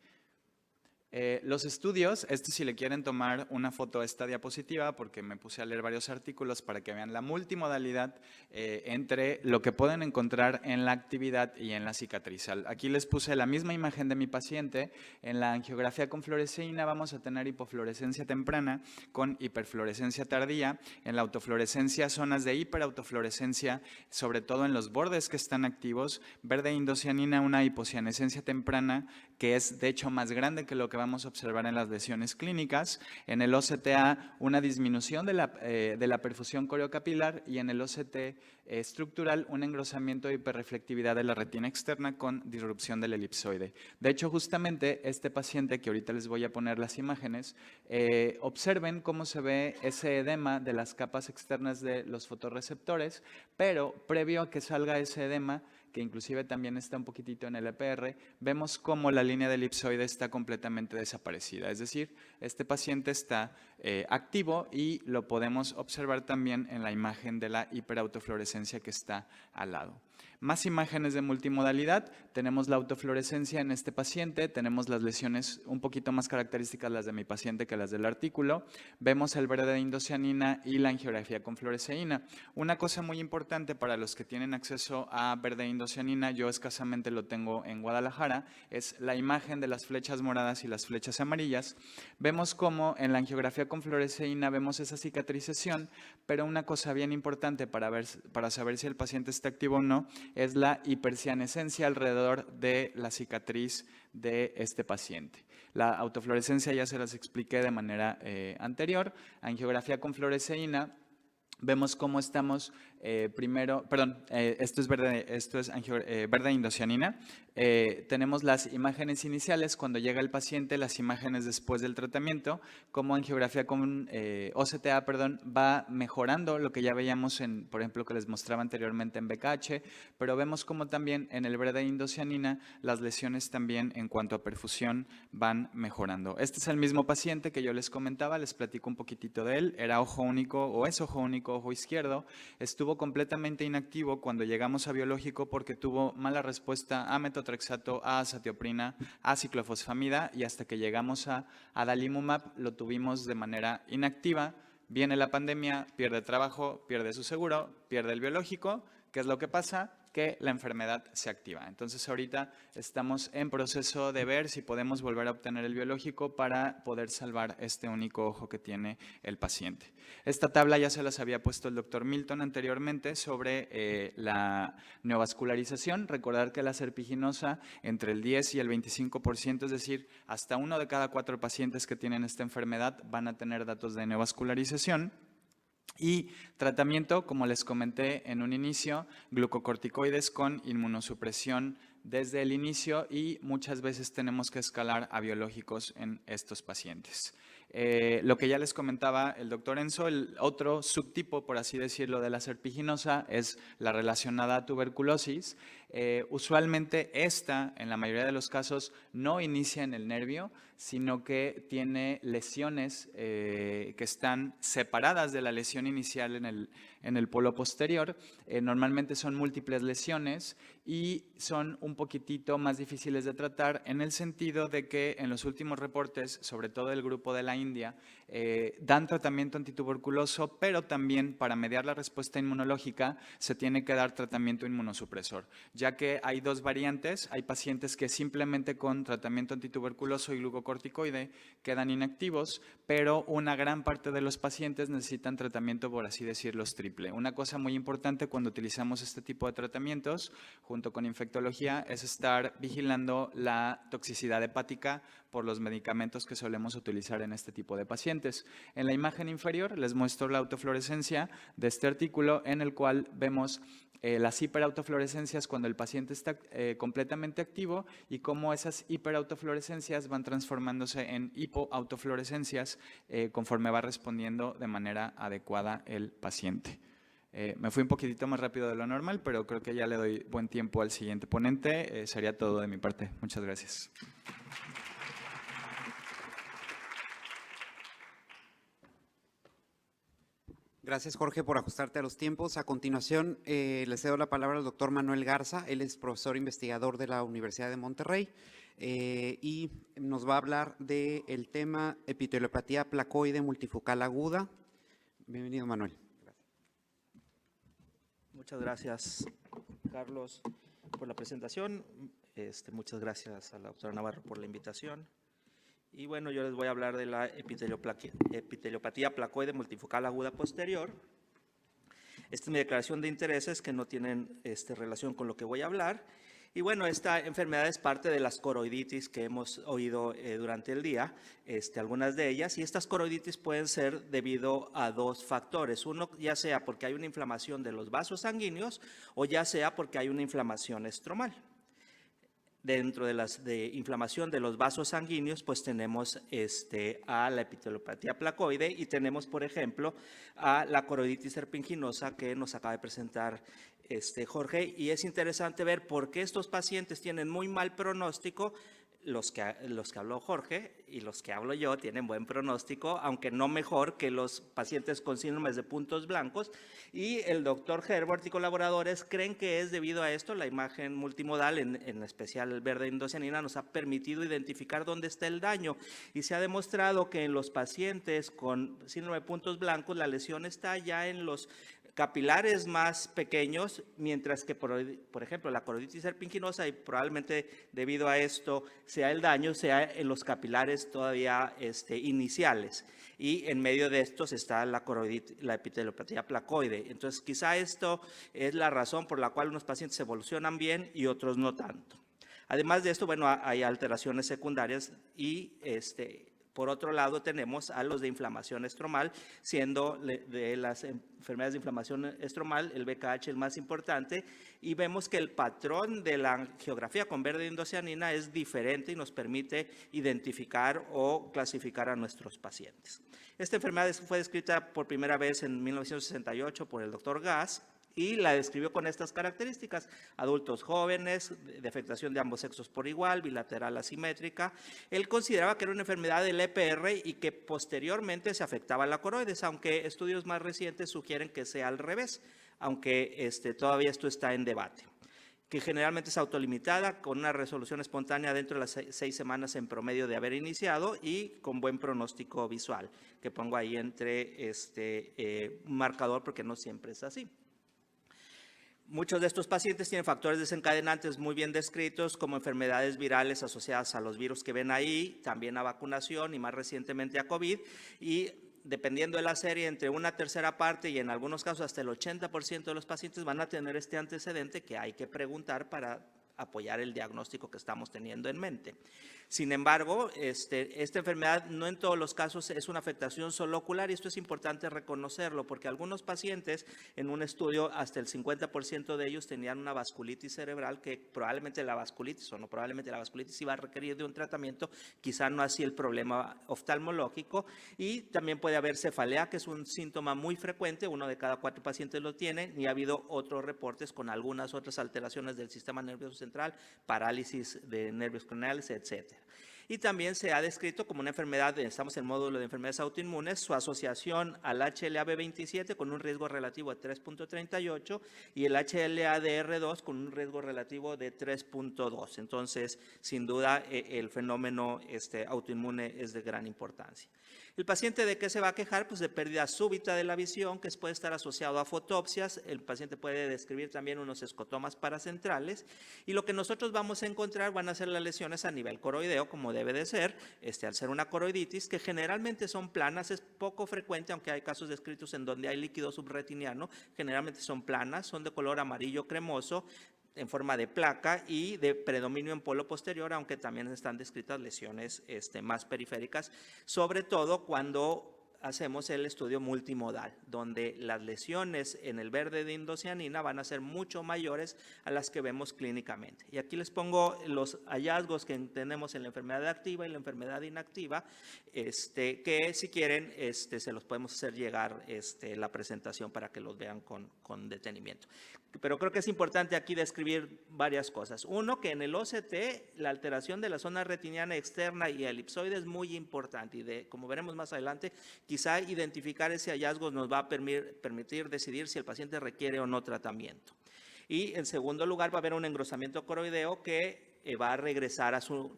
Los estudios, si le quieren tomar una foto a esta diapositiva, porque me puse a leer varios artículos para que vean la multimodalidad entre lo que pueden encontrar en la actividad y en la cicatrizal. Aquí les puse la misma imagen de mi paciente. En la angiografía con fluoresceína vamos a tener hipofluorescencia temprana con hiperfluorescencia tardía. En la autofluorescencia, zonas de hiperautofluorescencia, sobre todo en los bordes que están activos. Verde indocianina, una hipocianescencia temprana, que es de hecho más grande que lo que vamos a observar en las lesiones clínicas. En el OCTA, una disminución de la perfusión coriocapilar y en el OCT estructural, un engrosamiento de hiperreflectividad de la retina externa con disrupción del elipsoide. De hecho, justamente este paciente, que ahorita les voy a poner las imágenes, observen cómo se ve ese edema de las capas externas de los fotorreceptores, pero previo a que salga ese edema, que inclusive también está un poquitito en el EPR, vemos cómo la línea del elipsoide está completamente desaparecida. Es decir, este paciente está activo y lo podemos observar también en la imagen de la hiperautofluorescencia que está al lado. Más imágenes de multimodalidad, tenemos la autofluorescencia en este paciente, tenemos las lesiones un poquito más características las de mi paciente que las del artículo, vemos el verde de indocianina y la angiografía con fluoresceína. Una cosa muy importante para los que tienen acceso a verde indocianina, yo escasamente lo tengo en Guadalajara, es la imagen de las flechas moradas y las flechas amarillas. Vemos cómo en la angiografía con fluoresceína vemos esa cicatrización, pero una cosa bien importante para saber si el paciente está activo o no es la hipercianescencia alrededor de la cicatriz de este paciente. La autofluorescencia ya se las expliqué de manera anterior. Angiografía con fluoresceína, vemos cómo estamos esto es verde indocianina. Tenemos las imágenes iniciales cuando llega el paciente, las imágenes después del tratamiento, cómo angiografía con OCTA va mejorando lo que ya veíamos en, por ejemplo, que les mostraba anteriormente en BKH, pero vemos cómo también en el verde indocianina las lesiones también en cuanto a perfusión van mejorando. Este es el mismo paciente que yo les comentaba, les platico un poquitito de él, era ojo único o es ojo único, ojo izquierdo, estuvo completamente inactivo cuando llegamos a biológico porque tuvo mala respuesta a metotrexato, a azatioprina, a ciclofosfamida y hasta que llegamos a adalimumab lo tuvimos de manera inactiva. Viene la pandemia, pierde trabajo, pierde su seguro, pierde el biológico. ¿Qué es lo que pasa? Que la enfermedad se activa. Entonces ahorita estamos en proceso de ver si podemos volver a obtener el biológico para poder salvar este único ojo que tiene el paciente. Esta tabla ya se las había puesto el doctor Milton anteriormente sobre la neovascularización. Recordar que la serpiginosa entre el 10 y el 25%, es decir, hasta 1 de cada 4 pacientes que tienen esta enfermedad van a tener datos de neovascularización. Y tratamiento, como les comenté en un inicio, glucocorticoides con inmunosupresión desde el inicio y muchas veces tenemos que escalar a biológicos en estos pacientes. Lo que ya les comentaba el doctor Enzo, el otro subtipo, por así decirlo, de la serpiginosa es la relacionada a tuberculosis. Usualmente esta, en la mayoría de los casos, no inicia en el nervio, sino que tiene lesiones que están separadas de la lesión inicial en el polo posterior. Normalmente son múltiples lesiones y son un poquitito más difíciles de tratar en el sentido de que en los últimos reportes, sobre todo el grupo de la India, dan tratamiento antituberculoso, pero también para mediar la respuesta inmunológica se tiene que dar tratamiento inmunosupresor, ya que hay dos variantes. Hay pacientes que simplemente con tratamiento antituberculoso y glucocorticoide quedan inactivos, pero una gran parte de los pacientes necesitan tratamiento, por así decirlo, triple. Una cosa muy importante cuando utilizamos este tipo de tratamientos, junto con infectología, es estar vigilando la toxicidad hepática por los medicamentos que solemos utilizar en este tipo de pacientes. En la imagen inferior les muestro la autofluorescencia de este artículo en el cual vemos las hiperautofluorescencias cuando el paciente está completamente activo y cómo esas hiperautofluorescencias van transformándose en hipoautofluorescencias conforme va respondiendo de manera adecuada el paciente. Me fui un poquitito más rápido de lo normal, pero creo que ya le doy buen tiempo al siguiente ponente. Sería todo de mi parte. Muchas gracias. Gracias, Jorge, por ajustarte a los tiempos. A continuación, le cedo la palabra al doctor Manuel Garza. Él es profesor investigador de la Universidad de Monterrey y nos va a hablar del tema epiteliopatía placoide multifocal aguda. Bienvenido, Manuel. Muchas gracias, Carlos, por la presentación. Muchas gracias a la doctora Navarro por la invitación. Y bueno, yo les voy a hablar de la epiteliopatía placoide multifocal aguda posterior. Esta es mi declaración de intereses que no tienen relación con lo que voy a hablar. Y bueno, esta enfermedad es parte de las coroiditis que hemos oído durante el día, algunas de ellas. Y estas coroiditis pueden ser debido a dos factores. Uno, ya sea porque hay una inflamación de los vasos sanguíneos o ya sea porque hay una inflamación estromal. Dentro de la inflamación de los vasos sanguíneos, pues tenemos a la epiteliopatía placoide y tenemos, por ejemplo, a la coroiditis serpinginosa que nos acaba de presentar Jorge. Y es interesante ver por qué estos pacientes tienen muy mal pronóstico. los que habló Jorge y los que hablo yo tienen buen pronóstico, aunque no mejor que los pacientes con síndromes de puntos blancos. Y el doctor Herbert y colaboradores creen que es debido a esto. La imagen multimodal, en especial el verde indocianina, nos ha permitido identificar dónde está el daño. Y se ha demostrado que en los pacientes con síndrome de puntos blancos la lesión está ya en los capilares más pequeños, mientras que, por ejemplo, la coroiditis serpinginosa, y probablemente debido a esto sea el daño, sea en los capilares todavía iniciales. Y en medio de estos está la epiteliopatía placoide. Entonces, quizá esto es la razón por la cual unos pacientes evolucionan bien y otros no tanto. Además de esto, bueno, hay alteraciones secundarias y por otro lado, tenemos a los de inflamación estromal, siendo de las enfermedades de inflamación estromal el BKH el más importante, y vemos que el patrón de la angiografía con verde indocianina es diferente y nos permite identificar o clasificar a nuestros pacientes. Esta enfermedad fue descrita por primera vez en 1968 por el doctor Gass, y la describió con estas características: adultos jóvenes, de afectación de ambos sexos por igual, bilateral asimétrica. Él consideraba que era una enfermedad del EPR y que posteriormente se afectaba a la coroides, aunque estudios más recientes sugieren que sea al revés, aunque todavía esto está en debate. Que generalmente es autolimitada, con una resolución espontánea dentro de las 6 semanas en promedio de haber iniciado y con buen pronóstico visual, que pongo ahí entre un marcador porque no siempre es así. Muchos de estos pacientes tienen factores desencadenantes muy bien descritos, como enfermedades virales asociadas a los virus que ven ahí, también a vacunación y más recientemente a COVID, y dependiendo de la serie, entre una tercera parte y en algunos casos hasta el 80% de los pacientes van a tener este antecedente que hay que preguntar para apoyar el diagnóstico que estamos teniendo en mente. Sin embargo, esta enfermedad no en todos los casos es una afectación solo ocular, y esto es importante reconocerlo porque algunos pacientes en un estudio hasta el 50% de ellos tenían una vasculitis cerebral, que probablemente la vasculitis o no probablemente la vasculitis iba a requerir de un tratamiento, quizá no así el problema oftalmológico, y también puede haber cefalea, que es un síntoma muy frecuente, 1 de cada 4 pacientes lo tienen, y ha habido otros reportes con algunas otras alteraciones del sistema nervioso central, parálisis de nervios craneales, etc. Y también se ha descrito como una enfermedad, estamos en el módulo de enfermedades autoinmunes, su asociación al HLA-B27 con un riesgo relativo de 3.38 y el HLA-DR2 con un riesgo relativo de 3.2. Entonces, sin duda, el fenómeno autoinmune es de gran importancia. ¿El paciente de qué se va a quejar? Pues de pérdida súbita de la visión, que puede estar asociado a fotopsias. El paciente puede describir también unos escotomas paracentrales, y lo que nosotros vamos a encontrar van a ser las lesiones a nivel coroideo, como debe de ser, al ser una coroiditis, que generalmente son planas. Es poco frecuente, aunque hay casos descritos en donde hay líquido subretiniano, generalmente son planas, son de color amarillo cremoso, en forma de placa y de predominio en polo posterior, aunque también están descritas lesiones más periféricas, sobre todo cuando hacemos el estudio multimodal, donde las lesiones en el verde de indocianina van a ser mucho mayores a las que vemos clínicamente. Y aquí les pongo los hallazgos que tenemos en la enfermedad activa y la enfermedad inactiva, que si quieren se los podemos hacer llegar la presentación para que los vean con detenimiento. Pero creo que es importante aquí describir varias cosas. Uno, que en el OCT la alteración de la zona retiniana externa y el elipsoide es muy importante, y como veremos más adelante, quizá identificar ese hallazgo nos va a permitir decidir si el paciente requiere o no tratamiento. Y en segundo lugar, va a haber un engrosamiento coroideo que va a regresar a su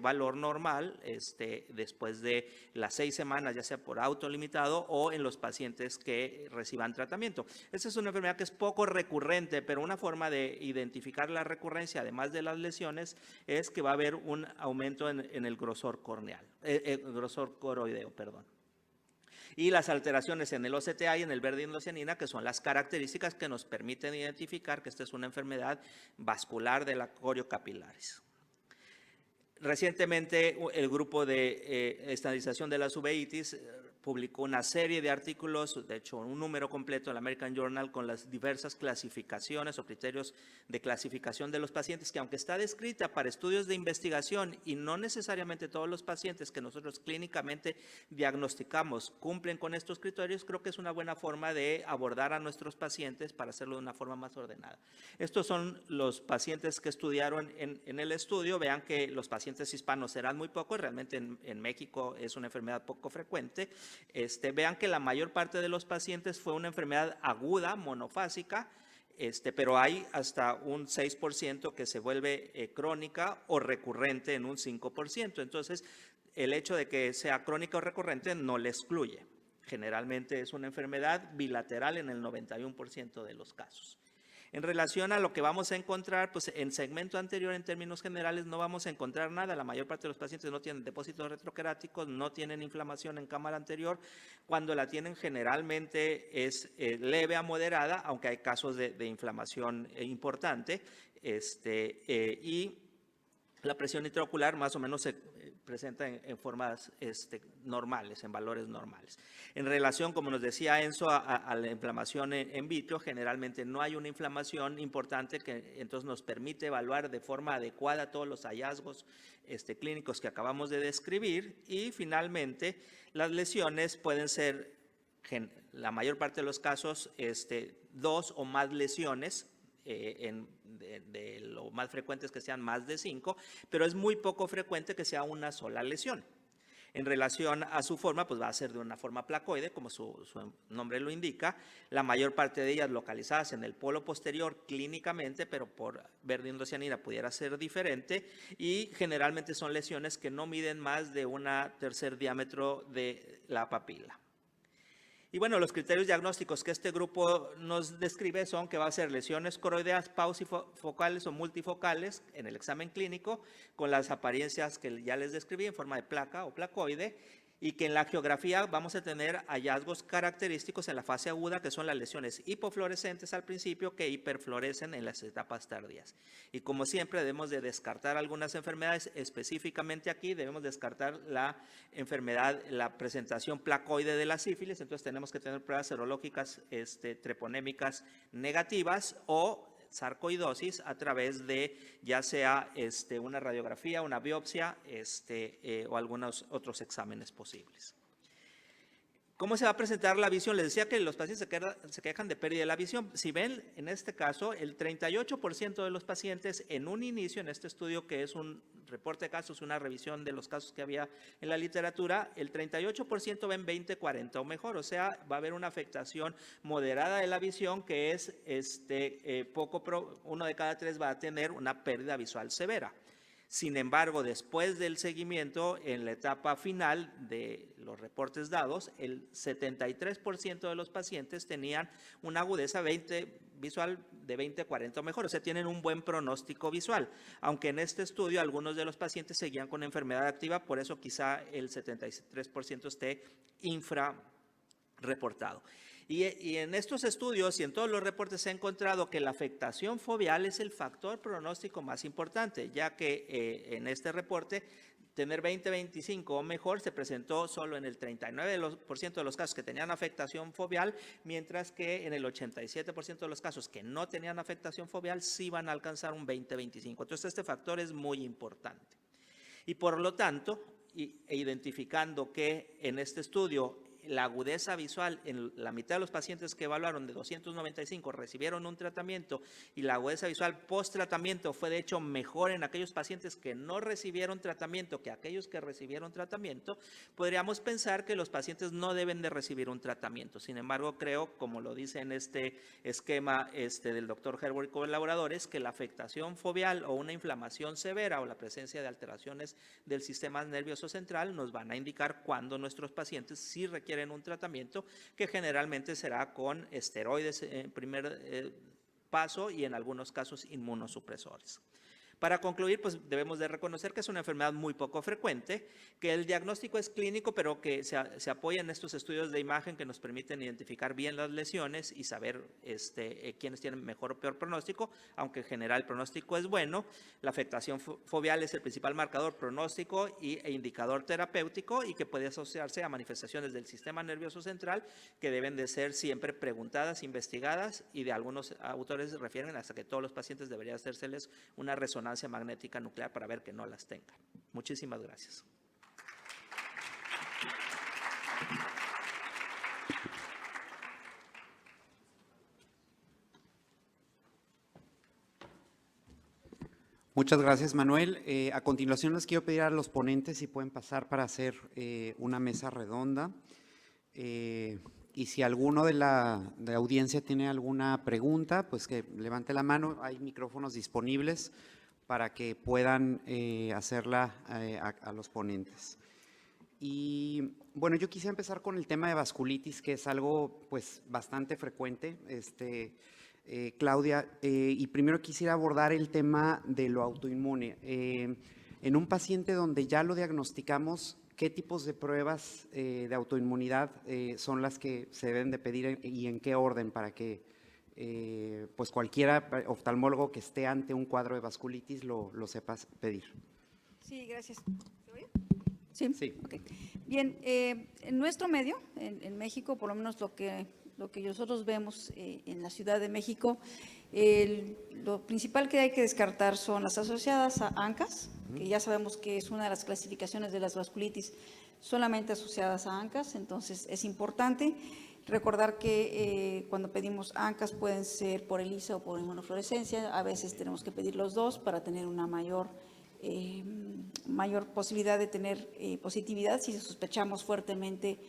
valor normal después de las 6 semanas, ya sea por autolimitado o en los pacientes que reciban tratamiento. Esta es una enfermedad que es poco recurrente, pero una forma de identificar la recurrencia, además de las lesiones, es que va a haber un aumento en el grosor corneal, grosor coroideo, perdón. Y las alteraciones en el OCTA y en el verde indocianina, que son las características que nos permiten identificar que esta es una enfermedad vascular de la coriocapilaris. Recientemente, el grupo de estandarización de las uveitis publicó una serie de artículos, de hecho un número completo en el American Journal con las diversas clasificaciones o criterios de clasificación de los pacientes, que aunque está descrita para estudios de investigación y no necesariamente todos los pacientes que nosotros clínicamente diagnosticamos cumplen con estos criterios, creo que es una buena forma de abordar a nuestros pacientes para hacerlo de una forma más ordenada. Estos son los pacientes que estudiaron en el estudio. Vean que los pacientes hispanos serán muy pocos, realmente en México es una enfermedad poco frecuente. Vean que la mayor parte de los pacientes fue una enfermedad aguda, monofásica, pero hay hasta un 6% que se vuelve crónica o recurrente en un 5%. Entonces, el hecho de que sea crónica o recurrente no le excluye. Generalmente es una enfermedad bilateral en el 91% de los casos. En relación a lo que vamos a encontrar, pues en segmento anterior, en términos generales, no vamos a encontrar nada. La mayor parte de los pacientes no tienen depósitos retroqueráticos, no tienen inflamación en cámara anterior. Cuando la tienen, generalmente es leve a moderada, aunque hay casos de inflamación importante. Y la presión intraocular más o menos se presenta en formas normales, en valores normales. En relación, como nos decía Enzo, a la inflamación en vitro, generalmente no hay una inflamación importante que entonces nos permite evaluar de forma adecuada todos los hallazgos clínicos que acabamos de describir. Y finalmente, las lesiones pueden ser, en la mayor parte de los casos, 2 o más lesiones. De lo más frecuente es que sean más de 5, pero es muy poco frecuente que sea una sola lesión. En relación a su forma, pues va a ser de una forma placoide, como su nombre lo indica, la mayor parte de ellas localizadas en el polo posterior clínicamente, pero por verde indocianina pudiera ser diferente, y generalmente son lesiones que no miden más de 1/3 diámetro de la papila. Y bueno, los criterios diagnósticos que este grupo nos describe son que va a ser lesiones coroideas pausifocales o multifocales en el examen clínico, con las apariencias que ya les describí en forma de placa o placoide, y que en la angiografía vamos a tener hallazgos característicos en la fase aguda, que son las lesiones hipofluorescentes al principio que hiperfluorescen en las etapas tardías. Y como siempre debemos de descartar algunas enfermedades, específicamente aquí debemos descartar la enfermedad, la presentación placoide de la sífilis. Entonces tenemos que tener pruebas serológicas treponémicas negativas o sarcoidosis a través de ya sea una radiografía, una biopsia o algunos otros exámenes posibles. ¿Cómo se va a presentar la visión? Les decía que los pacientes se quejan de pérdida de la visión. Si ven, en este caso, el 38% de los pacientes en un inicio, en este estudio que es un reporte de casos, una revisión de los casos que había en la literatura, el 38% ven 20/40 o mejor, o sea, va a haber una afectación moderada de la visión que es uno de cada 3 va a tener una pérdida visual severa. Sin embargo, después del seguimiento, en la etapa final de los reportes dados, el 73% de los pacientes tenían una agudeza visual de 20/40 o mejor, o sea, tienen un buen pronóstico visual, aunque en este estudio algunos de los pacientes seguían con enfermedad activa, por eso quizá el 73% esté infrarreportado. Y en estos estudios y en todos los reportes se ha encontrado que la afectación foveal es el factor pronóstico más importante, ya que en este reporte tener 20/25 o mejor se presentó solo en el 39% de los casos que tenían afectación foveal, mientras que en el 87% de los casos que no tenían afectación foveal sí van a alcanzar un 20/25. Entonces este factor es muy importante. Y por lo tanto, identificando que en este estudio la agudeza visual en la mitad de los pacientes que evaluaron, de 295, recibieron un tratamiento, y la agudeza visual post-tratamiento fue de hecho mejor en aquellos pacientes que no recibieron tratamiento que aquellos que recibieron tratamiento, podríamos pensar que los pacientes no deben de recibir un tratamiento. Sin embargo, creo, como lo dice en este esquema del doctor Herbert y colaboradores, que la afectación foveal o una inflamación severa o la presencia de alteraciones del sistema nervioso central nos van a indicar cuándo nuestros pacientes sí requieren un tratamiento, que generalmente será con esteroides en primer paso y en algunos casos inmunosupresores. Para concluir, pues debemos de reconocer que es una enfermedad muy poco frecuente, que el diagnóstico es clínico, pero que se apoya en estos estudios de imagen que nos permiten identificar bien las lesiones y saber quiénes tienen mejor o peor pronóstico, aunque en general el pronóstico es bueno. La afectación foveal es el principal marcador pronóstico e indicador terapéutico, y que puede asociarse a manifestaciones del sistema nervioso central que deben de ser siempre preguntadas, investigadas, y de algunos autores refieren hasta que todos los pacientes debería hacérseles una resonancia magnética nuclear para ver que no las tengan. Muchísimas gracias. Muchas gracias, Manuel. A continuación les quiero pedir a los ponentes si pueden pasar para hacer una mesa redonda. Y si alguno de la audiencia tiene alguna pregunta, pues que levante la mano. Hay micrófonos disponibles para que puedan hacerla a los ponentes. Y bueno, yo quisiera empezar con el tema de vasculitis, que es algo pues bastante frecuente, Claudia, y primero quisiera abordar el tema de lo autoinmune. En un paciente donde ya lo diagnosticamos, ¿qué tipos de pruebas de autoinmunidad son las que se deben de pedir y en qué orden para que pues cualquiera oftalmólogo que esté ante un cuadro de vasculitis lo sepa pedir? Sí, gracias. ¿Se oye? Sí. Sí. Okay. Bien, en nuestro medio, en México, por lo menos lo que nosotros vemos en la Ciudad de México, lo principal que hay que descartar son las asociadas a ANCAS, que ya sabemos que es una de las clasificaciones de las vasculitis solamente asociadas a ANCAS, entonces es importante recordar que cuando pedimos ANCAS pueden ser por ELISA o por inmunofluorescencia, a veces tenemos que pedir los dos para tener una mayor posibilidad de tener positividad si sospechamos fuertemente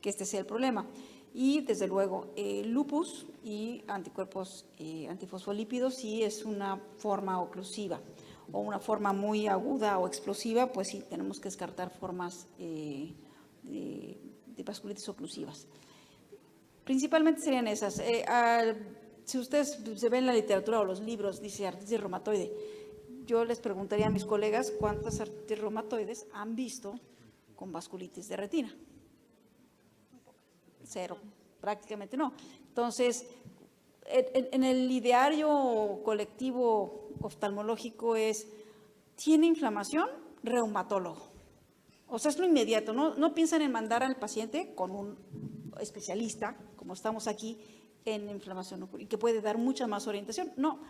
que este sea el problema. Y desde luego lupus y anticuerpos antifosfolípidos, si es una forma oclusiva o una forma muy aguda o explosiva, pues sí, tenemos que descartar formas de vasculitis oclusivas. Principalmente serían esas. Si ustedes se ven la literatura o los libros, dice artritis reumatoide, yo les preguntaría a mis colegas cuántas artritis reumatoides han visto con vasculitis de retina. Cero, prácticamente no. Entonces, en el ideario colectivo oftalmológico ¿tiene inflamación? Reumatólogo. O sea, es lo inmediato, no piensan en mandar al paciente con un especialista, como estamos aquí, en inflamación ocular, y que puede dar mucha más orientación. No,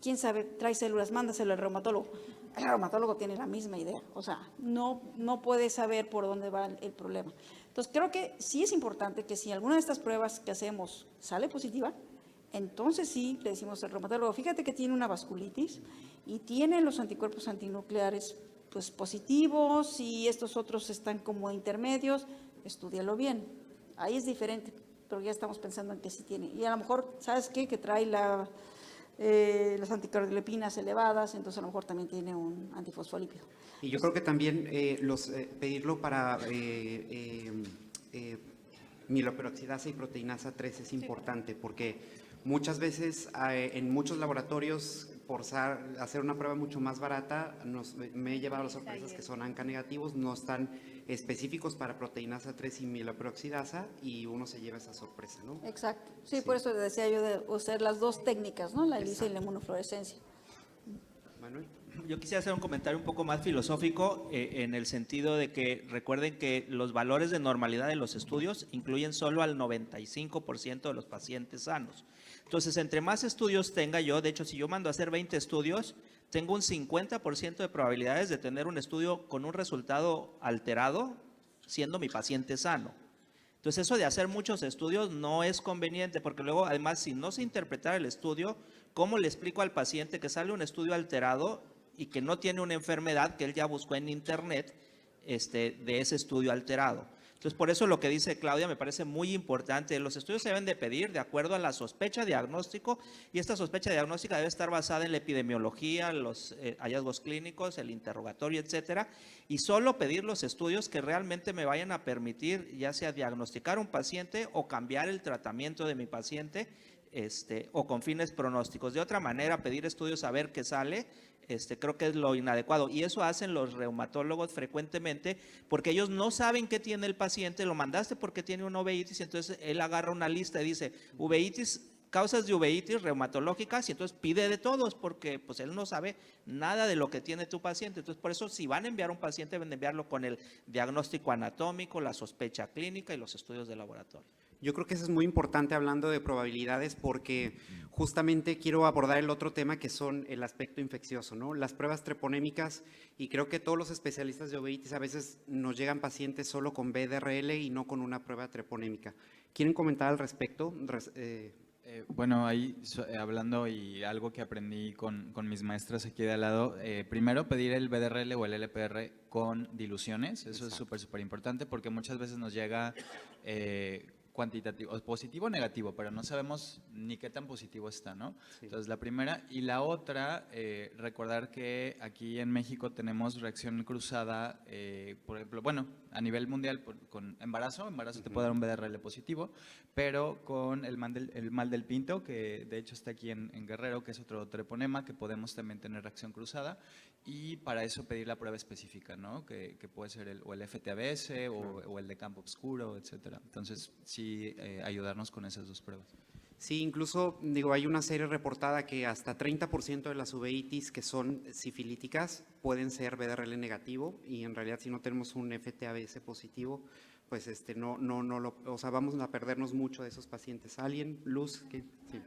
quién sabe, trae células, mándaselo al reumatólogo. El reumatólogo tiene la misma idea, o sea, no puede saber por dónde va el problema. Entonces, creo que sí es importante que si alguna de estas pruebas que hacemos sale positiva, entonces sí le decimos al reumatólogo, fíjate que tiene una vasculitis y tiene los anticuerpos antinucleares pues positivos y estos otros están como intermedios, estúdialo bien. Ahí es diferente, pero ya estamos pensando en que sí tiene. Y a lo mejor, ¿sabes qué? Que trae las anticardiolipinas elevadas, entonces a lo mejor también tiene un antifosfolípido. Y yo creo que también pedirlo para mieloperoxidasa y proteinasa 3 es importante, porque muchas veces en muchos laboratorios, por hacer una prueba mucho más barata, me he llevado las sorpresas que son ANCA negativos, no están específicos para proteinasa 3 y mieloperoxidasa, y uno se lleva esa sorpresa, ¿no? Exacto. Sí, por eso decía yo de usar las dos técnicas, ¿no? La ELISA y la inmunofluorescencia. Manuel. Yo quisiera hacer un comentario un poco más filosófico en el sentido de que recuerden que los valores de normalidad de los estudios incluyen solo al 95% de los pacientes sanos. Entonces, entre más estudios tenga yo, de hecho, si yo mando a hacer 20 estudios, tengo un 50% de probabilidades de tener un estudio con un resultado alterado, siendo mi paciente sano. Entonces, eso de hacer muchos estudios no es conveniente, porque luego, además, si no se interpretara el estudio, ¿cómo le explico al paciente que sale un estudio alterado y que no tiene una enfermedad que él ya buscó en internet de ese estudio alterado? Entonces, por eso lo que dice Claudia me parece muy importante. Los estudios se deben de pedir de acuerdo a la sospecha diagnóstico, y esta sospecha diagnóstica debe estar basada en la epidemiología, los hallazgos clínicos, el interrogatorio, etcétera, y solo pedir los estudios que realmente me vayan a permitir ya sea diagnosticar un paciente o cambiar el tratamiento de mi paciente o con fines pronósticos. De otra manera, pedir estudios a ver qué sale, creo que es lo inadecuado. Y eso hacen los reumatólogos frecuentemente porque ellos no saben qué tiene el paciente, lo mandaste porque tiene una uveitis, entonces él agarra una lista y dice, uveitis, causas de uveitis reumatológicas, y entonces pide de todos porque pues él no sabe nada de lo que tiene tu paciente. Entonces, por eso si van a enviar a un paciente, deben enviarlo con el diagnóstico anatómico, la sospecha clínica y los estudios de laboratorio. Yo creo que eso es muy importante hablando de probabilidades porque justamente quiero abordar el otro tema que son el aspecto infeccioso, ¿no? Las pruebas treponémicas, y creo que todos los especialistas de uveitis a veces nos llegan pacientes solo con BDRL y no con una prueba treponémica. ¿Quieren comentar al respecto? Bueno, ahí hablando y algo que aprendí con mis maestras aquí de al lado, primero pedir el BDRL o el LPR con diluciones, eso es súper importante porque muchas veces nos llega cuantitativo, positivo o negativo, pero no sabemos ni qué tan positivo está, ¿no? Sí. Entonces, la primera. Y la otra, recordar que aquí en México tenemos reacción cruzada, por ejemplo, bueno, a nivel mundial, con embarazo te puede dar un BDRL positivo, pero con el mal del pinto, que de hecho está aquí en Guerrero, que es otro treponema, que podemos también tener reacción cruzada, y para eso pedir la prueba específica, ¿no? Que puede ser el FTABS o el de campo oscuro, etcétera. Entonces, sí, ayudarnos con esas dos pruebas. Sí, incluso, digo, hay una serie reportada que hasta 30% de las uveitis que son sifilíticas pueden ser BDRL negativo, y en realidad si no tenemos un FTABS positivo, pues o sea, vamos a perdernos mucho de esos pacientes. ¿Alguien? Luz, ¿qué? Sí.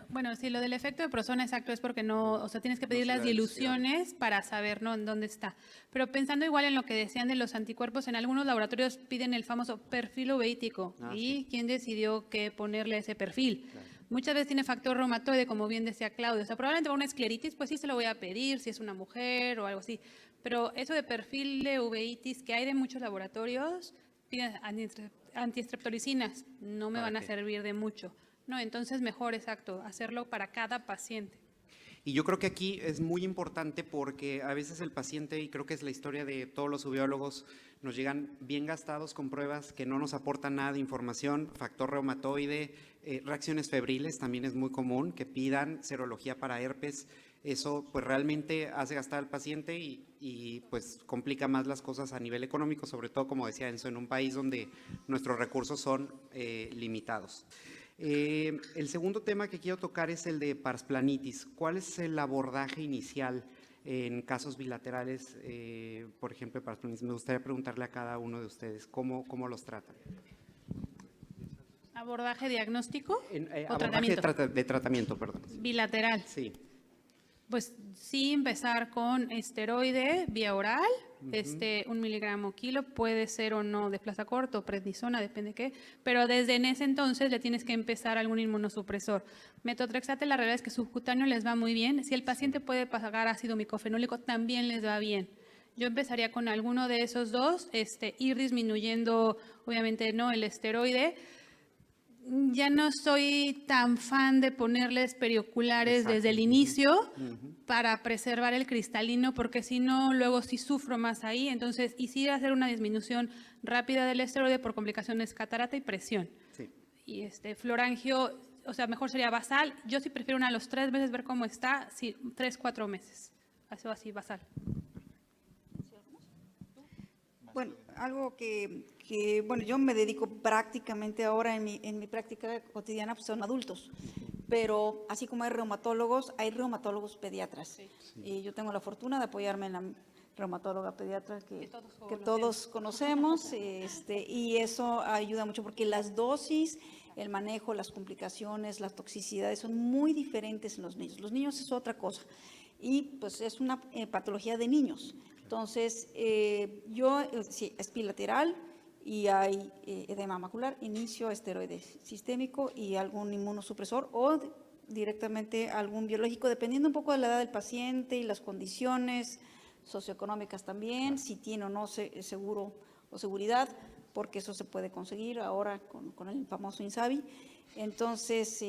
Bueno, sí, lo del efecto de Prozona, exacto, es porque no, o sea, tienes que pedir las diluciones para saber, ¿no?, en dónde está. Pero pensando igual en lo que decían de los anticuerpos, en algunos laboratorios piden el famoso perfil uveítico. ¿Y quién decidió qué ponerle ese perfil? Claro. Muchas veces tiene factor reumatoide, como bien decía Claudio. O sea, probablemente para una escleritis, pues sí se lo voy a pedir, si es una mujer o algo así. Pero eso de perfil de uveitis que hay de muchos laboratorios, piden antiestreptolicinas, no me van a servir de mucho. No, entonces mejor, exacto, hacerlo para cada paciente. Y yo creo que aquí es muy importante porque a veces el paciente, y creo que es la historia de todos los uveólogos, nos llegan bien gastados con pruebas que no nos aportan nada de información, factor reumatoide, reacciones febriles, también es muy común que pidan serología para herpes. Eso pues realmente hace gastar al paciente y pues complica más las cosas a nivel económico, sobre todo, como decía Enzo, en un país donde nuestros recursos son limitados. El segundo tema que quiero tocar es el de parsplanitis. ¿Cuál es el abordaje inicial en casos bilaterales, por ejemplo, de parsplanitis? Me gustaría preguntarle a cada uno de ustedes cómo los tratan. ¿Abordaje diagnóstico o abordaje tratamiento? De tratamiento, perdón. Bilateral. Sí. Pues sí, empezar con esteroide vía oral, 1 miligramo kilo, puede ser o no de plaza corta o prednisona, depende de qué, pero desde en ese entonces le tienes que empezar algún inmunosupresor. Metotrexate, la realidad es que subcutáneo les va muy bien. Si el paciente puede pagar ácido micofenólico, también les va bien. Yo empezaría con alguno de esos dos, ir disminuyendo, obviamente, no el esteroide. Ya no soy tan fan de ponerles perioculares desde el inicio para preservar el cristalino, porque si no, luego sí sufro más ahí. Entonces, y sí hacer una disminución rápida del esteroide por complicaciones catarata y presión. Sí. Y florangio, o sea, mejor sería basal. Yo sí prefiero a los 3 meses ver cómo está, sí, 3-4 meses. Eso así, basal. Bueno, algo que bueno, yo me dedico prácticamente ahora en mi práctica cotidiana, pues son adultos, pero así como hay reumatólogos pediatras. Sí. Y yo tengo la fortuna de apoyarme en la reumatóloga pediatra que todos conocemos, y eso ayuda mucho porque las dosis, el manejo, las complicaciones, las toxicidades son muy diferentes en los niños. Los niños es otra cosa y pues es una patología de niños. Entonces, sí, es bilateral y hay edema macular, inicio esteroide sistémico y algún inmunosupresor o directamente algún biológico, dependiendo un poco de la edad del paciente y las condiciones socioeconómicas también, si tiene o no seguro o seguridad, porque eso se puede conseguir ahora con el famoso INSABI. Entonces,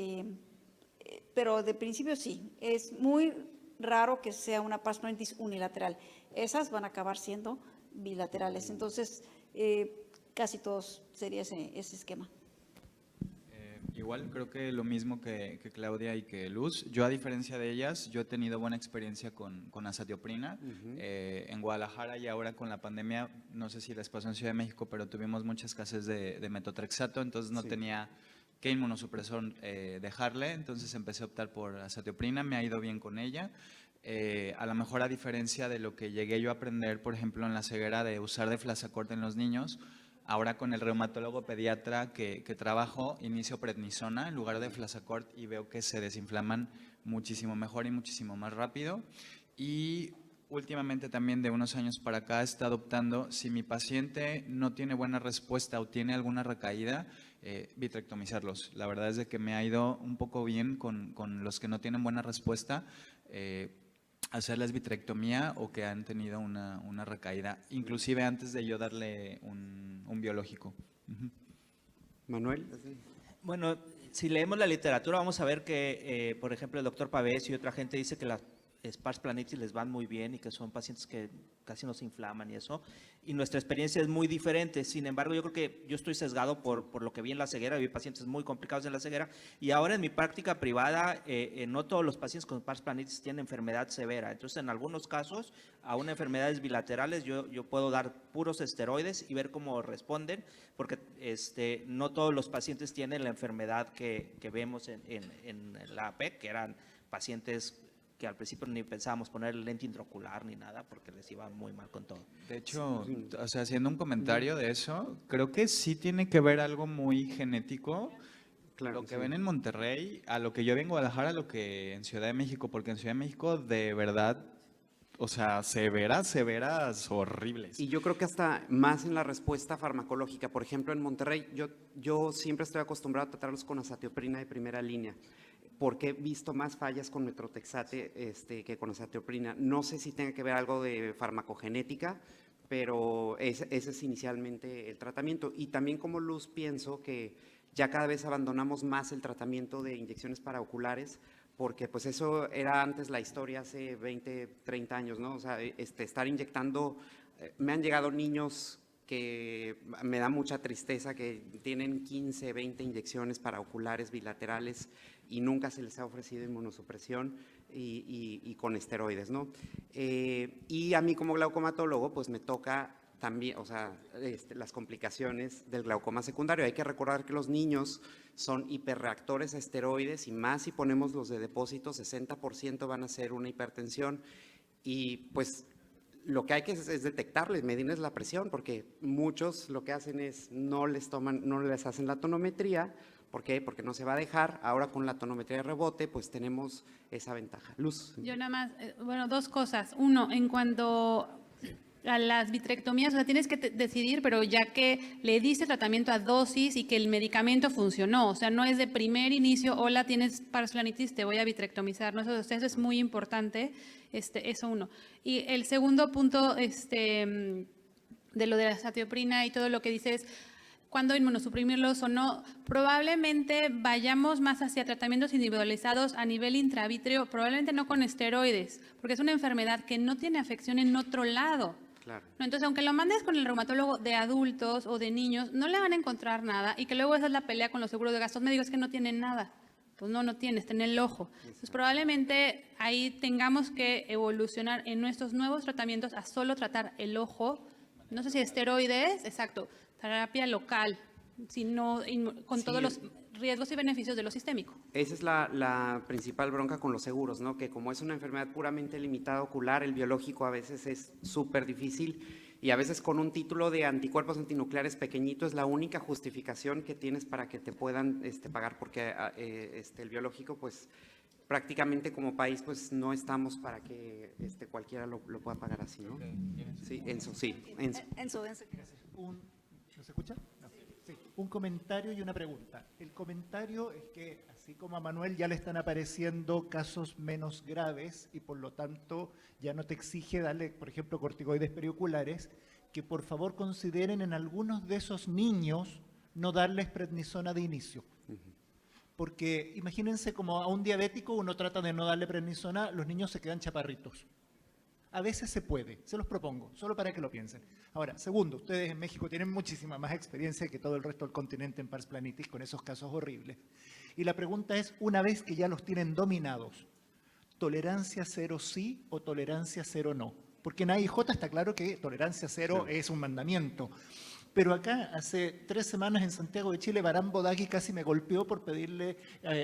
pero de principio sí, es muy raro que sea una parsplanitis unilateral. Esas van a acabar siendo bilaterales. Entonces, casi todos sería ese esquema. igual, creo que lo mismo que Claudia y que Luz. Yo, a diferencia de ellas, yo he tenido buena experiencia con azatioprina. En Guadalajara y ahora con la pandemia, no sé si les pasó en Ciudad de México, pero tuvimos mucha escasez de metotrexato, entonces no tenía qué inmunosupresor dejarle, entonces empecé a optar por azatioprina, me ha ido bien con ella. A lo mejor, a diferencia de lo que llegué yo a aprender, por ejemplo, en la ceguera, de usar Deflazacort en los niños, ahora con el reumatólogo pediatra que trabajo, inicio prednisona en lugar de Deflazacort y veo que se desinflaman muchísimo mejor y muchísimo más rápido. Y últimamente también, de unos años para acá, he estado optando, si mi paciente no tiene buena respuesta o tiene alguna recaída, vitrectomizarlos. La verdad es de que me ha ido un poco bien con los que no tienen buena respuesta, hacerles vitrectomía o que han tenido una recaída, inclusive antes de yo darle un biológico. Manuel. Bueno, si leemos la literatura vamos a ver que, por ejemplo, el doctor Pavés y otra gente dice que las Pars planitis les van muy bien y que son pacientes que casi no se inflaman y eso. Y nuestra experiencia es muy diferente. Sin embargo, yo creo que yo estoy sesgado por lo que vi en la ceguera. Vi pacientes muy complicados en la ceguera. Y ahora en mi práctica privada, no todos los pacientes con Pars planitis tienen enfermedad severa. Entonces, en algunos casos, a unas enfermedades bilaterales, yo puedo dar puros esteroides y ver cómo responden, porque no todos los pacientes tienen la enfermedad que vemos en la APEC, que eran pacientes que al principio ni pensábamos poner lente intraocular ni nada porque les iba muy mal con todo. De hecho, o sea, haciendo un comentario de eso, creo que sí tiene que ver algo muy genético, Claro, lo que ven en Monterrey, a lo que yo vi en Guadalajara, a lo que en Ciudad de México, porque en Ciudad de México de verdad, o sea, severas horribles. Y yo creo que hasta más en la respuesta farmacológica. Por ejemplo, en Monterrey, yo siempre estoy acostumbrado a tratarlos con azatioprina de primera línea, porque he visto más fallas con metrotexate que con azatioprina. No sé si tenga que ver algo de farmacogenética, pero ese es inicialmente el tratamiento. Y también, como Luz, pienso que ya cada vez abandonamos más el tratamiento de inyecciones paraoculares, porque pues eso era antes la historia hace 20, 30 años, ¿no? O sea, estar inyectando, me han llegado niños que me da mucha tristeza, que tienen 15, 20 inyecciones paraoculares bilaterales y nunca se les ha ofrecido inmunosupresión y con esteroides, ¿no? Y a mí, como glaucomatólogo, pues me toca también, o sea, las complicaciones del glaucoma secundario. Hay que recordar que los niños son hiperreactores a esteroides, y más si ponemos los de depósito, 60% van a ser una hipertensión, y pues lo que hay que es detectarles, medirles la presión, porque muchos lo que hacen es no les hacen la tonometría. ¿Por qué? Porque no se va a dejar. Ahora con la tonometría de rebote, pues tenemos esa ventaja. Luz. Yo nada más, bueno, dos cosas. Uno, en cuanto a las vitrectomías, o sea, tienes que decidir, pero ya que le diste tratamiento a dosis y que el medicamento funcionó, o sea, no es de primer inicio, hola, tienes Pars planitis, te voy a vitrectomizar, ¿no? Eso es muy importante, eso uno. Y el segundo punto, de lo de la azatioprina y todo lo que dices, cuándo inmunosuprimirlos o no, probablemente vayamos más hacia tratamientos individualizados a nivel intravítreo, probablemente no con esteroides, porque es una enfermedad que no tiene afección en otro lado. Claro. No, entonces, aunque lo mandes con el reumatólogo de adultos o de niños, no le van a encontrar nada, y que luego esa es la pelea con los seguros de gastos médicos, que no tienen nada. Pues no tienes, está en el ojo. Entonces, probablemente ahí tengamos que evolucionar en nuestros nuevos tratamientos a solo tratar el ojo, no sé si esteroides, exacto, terapia local, sino con todos los riesgos y beneficios de lo sistémico. Esa es la principal bronca con los seguros, ¿no? Que como es una enfermedad puramente limitada ocular, el biológico a veces es súper difícil, y a veces con un título de anticuerpos antinucleares pequeñito es la única justificación que tienes para que te puedan pagar, porque el biológico, pues prácticamente como país, pues no estamos para que cualquiera lo pueda pagar así, ¿no? Sí, Enzo, sí. Enzo. ¿No se escucha? No. Sí. Un comentario y una pregunta. El comentario es que, así como a Manuel ya le están apareciendo casos menos graves y por lo tanto ya no te exige darle, por ejemplo, corticoides perioculares, que por favor consideren en algunos de esos niños no darles prednisona de inicio. Porque imagínense, como a un diabético uno trata de no darle prednisona, los niños se quedan chaparritos. A veces se puede, se los propongo, solo para que lo piensen. Ahora, segundo, ustedes en México tienen muchísima más experiencia que todo el resto del continente en pars planitis con esos casos horribles. Y la pregunta es, una vez que ya los tienen dominados, ¿tolerancia cero sí o tolerancia cero no? Porque en AIJ está claro que tolerancia cero es un mandamiento. Pero acá, hace 3 semanas en Santiago de Chile, Barán Bodagui casi me golpeó por pedirle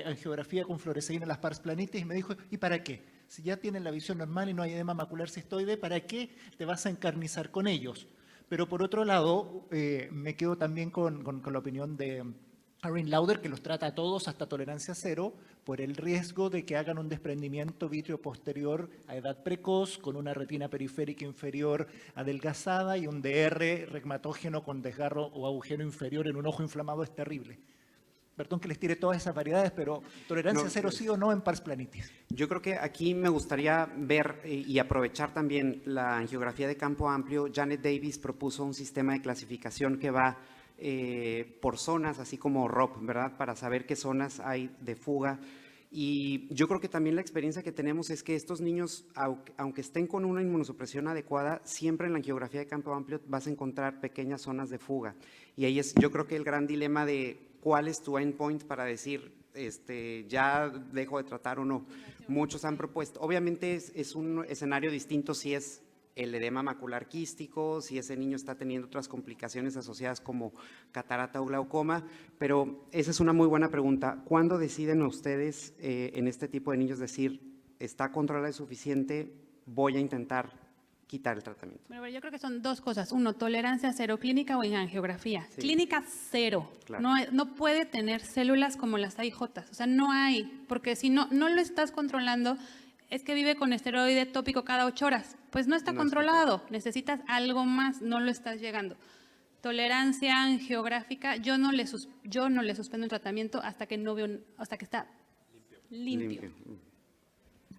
angiografía con fluoresceína a las pars planitis y me dijo, ¿y para qué? Si ya tienen la visión normal y no hay edema macular cistoide, ¿para qué te vas a encarnizar con ellos? Pero por otro lado, me quedo también con la opinión de Erin Lauder, que los trata a todos hasta tolerancia cero, por el riesgo de que hagan un desprendimiento vítreo posterior a edad precoz, con una retina periférica inferior adelgazada y un DR regmatógeno con desgarro o agujero inferior en un ojo inflamado. Es terrible. Perdón que les tire todas esas variedades, pero tolerancia cero sí o no en pars planitis. Yo creo que aquí me gustaría ver y aprovechar también la angiografía de campo amplio. Janet Davis propuso un sistema de clasificación que va por zonas, así como ROP, ¿verdad? Para saber qué zonas hay de fuga. Y yo creo que también la experiencia que tenemos es que estos niños, aunque estén con una inmunosupresión adecuada, siempre en la angiografía de campo amplio vas a encontrar pequeñas zonas de fuga. Y ahí es, yo creo que el gran dilema de cuál es tu endpoint para decir, ya dejo de tratar o no. Muchos han propuesto, obviamente es un escenario distinto si es el edema macular quístico, si ese niño está teniendo otras complicaciones asociadas como catarata o glaucoma, pero esa es una muy buena pregunta. ¿Cuándo deciden ustedes en este tipo de niños decir, está controlado suficiente, voy a intentar quitar el tratamiento? Bueno, yo creo que son 2 cosas. Uno, tolerancia cero, clínica o en angiografía. Sí. Clínica cero. Claro. No puede tener células como las AIJ. O sea, no hay, porque si no lo estás controlando, es que vive con esteroide tópico cada 8 horas. Pues no está controlado. Necesitas algo más, no lo estás llegando. Tolerancia angiográfica, yo no le suspendo el tratamiento hasta que no veo, hasta que está limpio.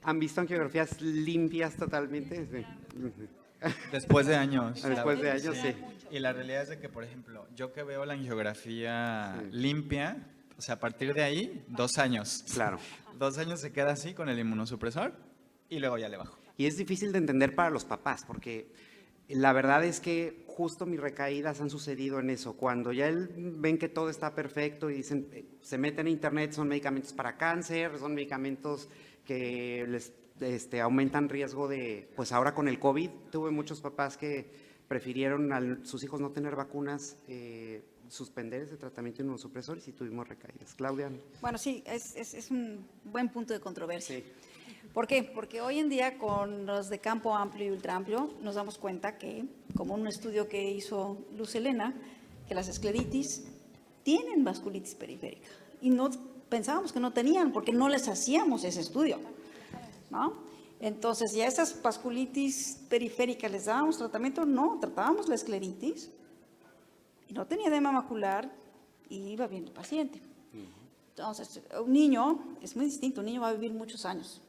¿Han visto angiografías limpias totalmente? Sí. Después de años. Después de años, sí. Y la realidad es de que, por ejemplo, yo que veo la angiografía limpia, o sea, a partir de ahí, 2 años. Claro. 2 años se queda así con el inmunosupresor y luego ya le bajo. Y es difícil de entender para los papás, porque la verdad es que justo mis recaídas han sucedido en eso. Cuando ya ven que todo está perfecto y dicen, se meten a internet, son medicamentos para cáncer, son medicamentos que les aumentan riesgo de, pues ahora con el COVID, tuve muchos papás que prefirieron a sus hijos no tener vacunas, suspender ese tratamiento inmunosupresor y sí tuvimos recaídas. Claudia. Bueno, sí, es un buen punto de controversia. Sí. ¿Por qué? Porque hoy en día con los de campo amplio y ultra amplio nos damos cuenta que, como un estudio que hizo Luz Helena, que las escleritis tienen vasculitis periférica y no pensábamos que no tenían porque no les hacíamos ese estudio, ¿no? Entonces, ya esas vasculitis periféricas les dábamos tratamiento, no, tratábamos la escleritis y no tenía edema macular y iba bien el paciente. Entonces, un niño es muy distinto, un niño va a vivir muchos años.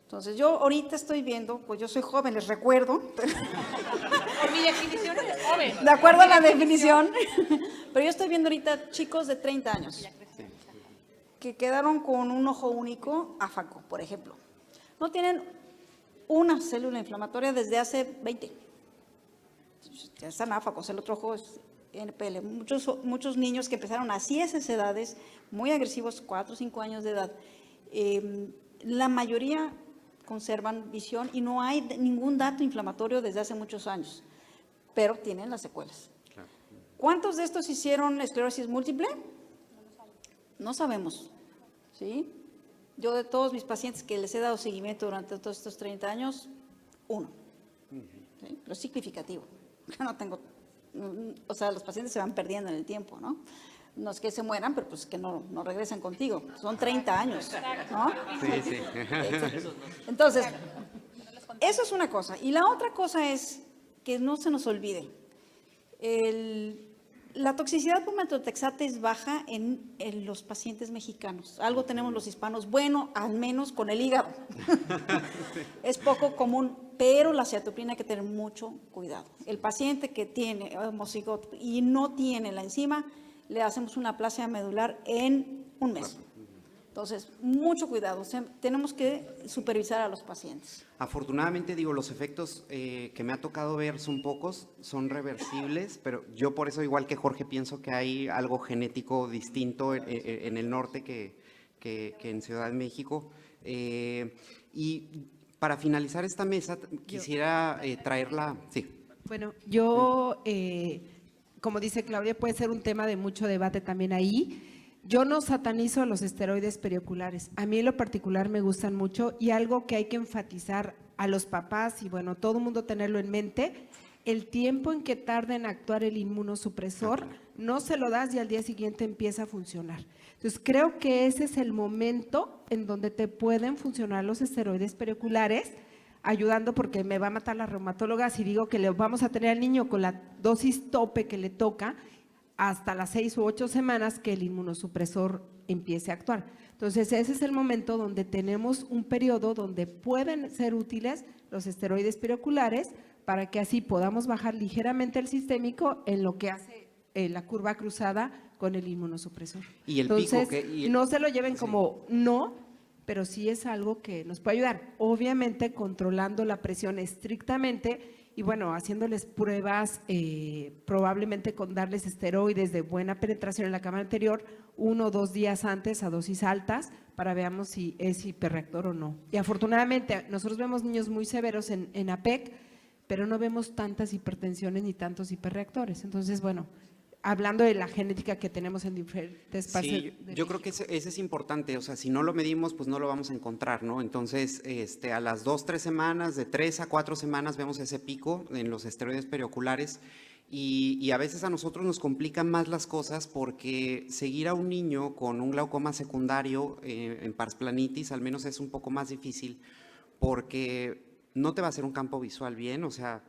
Entonces, yo ahorita estoy viendo, pues yo soy joven, les recuerdo. Por mi definición eres joven. De acuerdo a la definición. Pero yo estoy viendo ahorita chicos de 30 años que quedaron con un ojo único áfaco, por ejemplo. No tienen una célula inflamatoria desde hace 20. Ya están áfacos, el otro ojo es NPL. Muchos niños que empezaron así a esas edades, muy agresivos, 4 o 5 años de edad, la mayoría conservan visión y no hay ningún dato inflamatorio desde hace muchos años, pero tienen las secuelas. Claro. ¿Cuántos de estos hicieron esclerosis múltiple? No sabemos, ¿sí? Yo de todos mis pacientes que les he dado seguimiento durante todos estos 30 años, 1, ¿sí? Pero significativo. Yo no tengo, o sea, los pacientes se van perdiendo en el tiempo, ¿no? No es que se mueran, pero pues que no regresen contigo. Son 30 años, ¿no? Sí, sí. Entonces, eso es una cosa. Y la otra cosa es que no se nos olvide. La toxicidad por metotrexate es baja en los pacientes mexicanos. Algo tenemos los hispanos, bueno, al menos con el hígado. Es poco común, pero la cetoprina hay que tener mucho cuidado. El paciente que tiene homocigoto y no tiene la enzima, le hacemos una aplasia medular en un mes. Entonces, mucho cuidado, o sea, tenemos que supervisar a los pacientes. Afortunadamente, digo, los efectos que me ha tocado ver son pocos, son reversibles, pero yo por eso, igual que Jorge, pienso que hay algo genético distinto en el norte que en Ciudad de México. Y para finalizar esta mesa, quisiera traerla… Sí. Bueno, yo, como dice Claudia, puede ser un tema de mucho debate también ahí. Yo no satanizo a los esteroides perioculares. A mí en lo particular me gustan mucho y algo que hay que enfatizar a los papás y bueno, todo el mundo tenerlo en mente, el tiempo en que tarda en actuar el inmunosupresor, no se lo das y al día siguiente empieza a funcionar. Entonces creo que ese es el momento en donde te pueden funcionar los esteroides perioculares, ayudando porque me va a matar la reumatóloga si digo que le vamos a tener al niño con la dosis tope que le toca hasta las 6 u 8 semanas que el inmunosupresor empiece a actuar. Entonces, ese es el momento donde tenemos un periodo donde pueden ser útiles los esteroides perioculares para que así podamos bajar ligeramente el sistémico en lo que hace la curva cruzada con el inmunosupresor. Y el Entonces, pico no se lo lleven como no, pero sí es algo que nos puede ayudar. Obviamente, controlando la presión estrictamente y bueno, haciéndoles pruebas, probablemente con darles esteroides de buena penetración en la cámara anterior, 1 o 2 días antes a dosis altas, para veamos si es hiperreactor o no. Y afortunadamente, nosotros vemos niños muy severos en APEC, pero no vemos tantas hipertensiones ni tantos hiperreactores. Entonces, bueno, hablando de la genética que tenemos en diferentes partes. Sí, yo creo que ese es importante, o sea, si no lo medimos, pues no lo vamos a encontrar, ¿no? Entonces, a las 2, 3 semanas, de 3 a 4 semanas vemos ese pico en los esteroides perioculares y a veces a nosotros nos complican más las cosas porque seguir a un niño con un glaucoma secundario en parsplanitis al menos es un poco más difícil porque no te va a hacer un campo visual bien, o sea,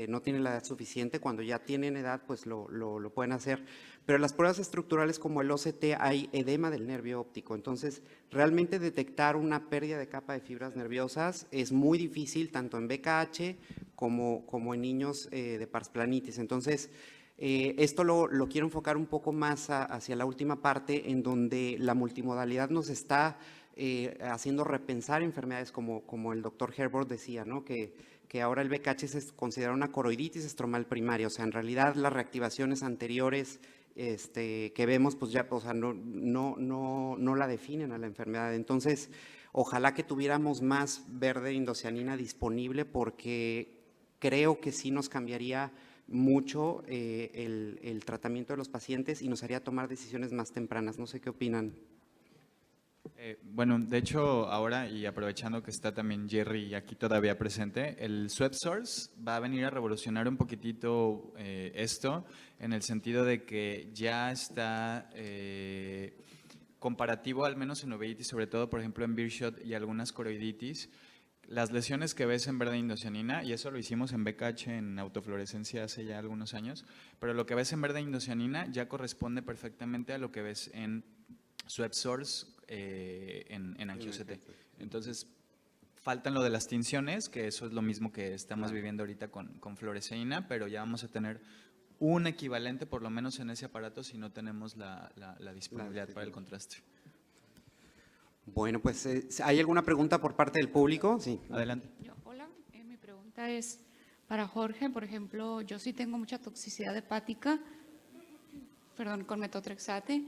no tiene la edad suficiente, cuando ya tienen edad pues lo pueden hacer, pero las pruebas estructurales como el OCT hay edema del nervio óptico, entonces realmente detectar una pérdida de capa de fibras nerviosas es muy difícil tanto en BKH como en niños de parsplanitis, entonces esto lo quiero enfocar un poco más hacia la última parte en donde la multimodalidad nos está haciendo repensar enfermedades como el doctor Herbert decía, ¿no? Que ahora el BKH se considera una coroiditis estromal primaria, o sea, en realidad las reactivaciones anteriores que vemos, pues ya, o sea, no la definen a la enfermedad. Entonces, ojalá que tuviéramos más verde indocianina disponible porque creo que sí nos cambiaría mucho el tratamiento de los pacientes y nos haría tomar decisiones más tempranas. No sé qué opinan. Bueno, de hecho, ahora y aprovechando que está también Jerry aquí todavía presente, el SwepSource va a venir a revolucionar un poquitito esto, en el sentido de que ya está comparativo, al menos en uveitis, sobre todo, por ejemplo, en Beershot y algunas coroiditis, las lesiones que ves en verde indocianina, y eso lo hicimos en BKH en autofluorescencia hace ya algunos años, pero lo que ves en verde indocianina ya corresponde perfectamente a lo que ves en SwepSource en AngioCT. Entonces, faltan lo de las tinciones, que eso es lo mismo que estamos viviendo ahorita con fluoresceína, pero ya vamos a tener un equivalente, por lo menos en ese aparato, si no tenemos la disponibilidad para el contraste. Bueno, pues, ¿hay alguna pregunta por parte del público? Sí. Adelante. Hola, mi pregunta es para Jorge. Por ejemplo, yo sí tengo mucha toxicidad hepática, con metotrexate.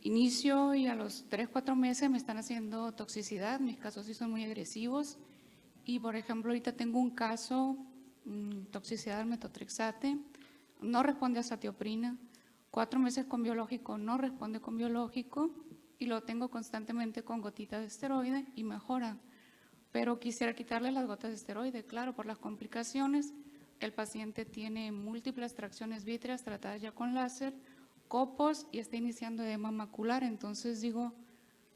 Inicio y a los 3, 4 meses me están haciendo toxicidad, mis casos sí son muy agresivos y por ejemplo ahorita tengo un caso, toxicidad al metotrexate, no responde a satioprina, 4 meses con biológico, no responde con biológico y lo tengo constantemente con gotitas de esteroide y mejora, pero quisiera quitarle las gotas de esteroide, claro, por las complicaciones, el paciente tiene múltiples tracciones vítreas tratadas ya con láser, copos y está iniciando edema macular, entonces digo,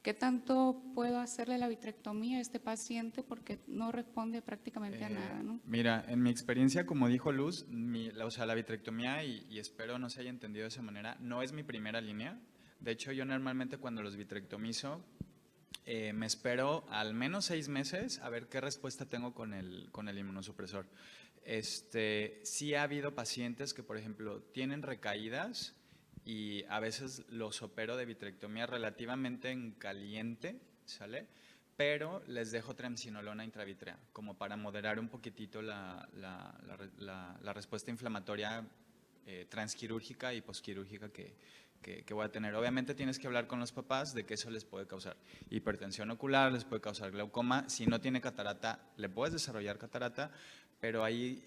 ¿qué tanto puedo hacerle la vitrectomía a este paciente? Porque no responde prácticamente a nada, ¿no? Mira, en mi experiencia, como dijo Luz, la vitrectomía, y espero no se haya entendido de esa manera, no es mi primera línea. De hecho, yo normalmente cuando los vitrectomizo, me espero al menos 6 meses a ver qué respuesta tengo con el inmunosupresor. Sí ha habido pacientes que, por ejemplo, tienen recaídas y a veces los opero de vitrectomía relativamente en caliente, ¿sale? Pero les dejo triamcinolona intravitrea, como para moderar un poquitito la respuesta inflamatoria transquirúrgica y posquirúrgica que voy a tener. Obviamente tienes que hablar con los papás de que eso les puede causar hipertensión ocular, les puede causar glaucoma. Si no tiene catarata, le puedes desarrollar catarata, pero ahí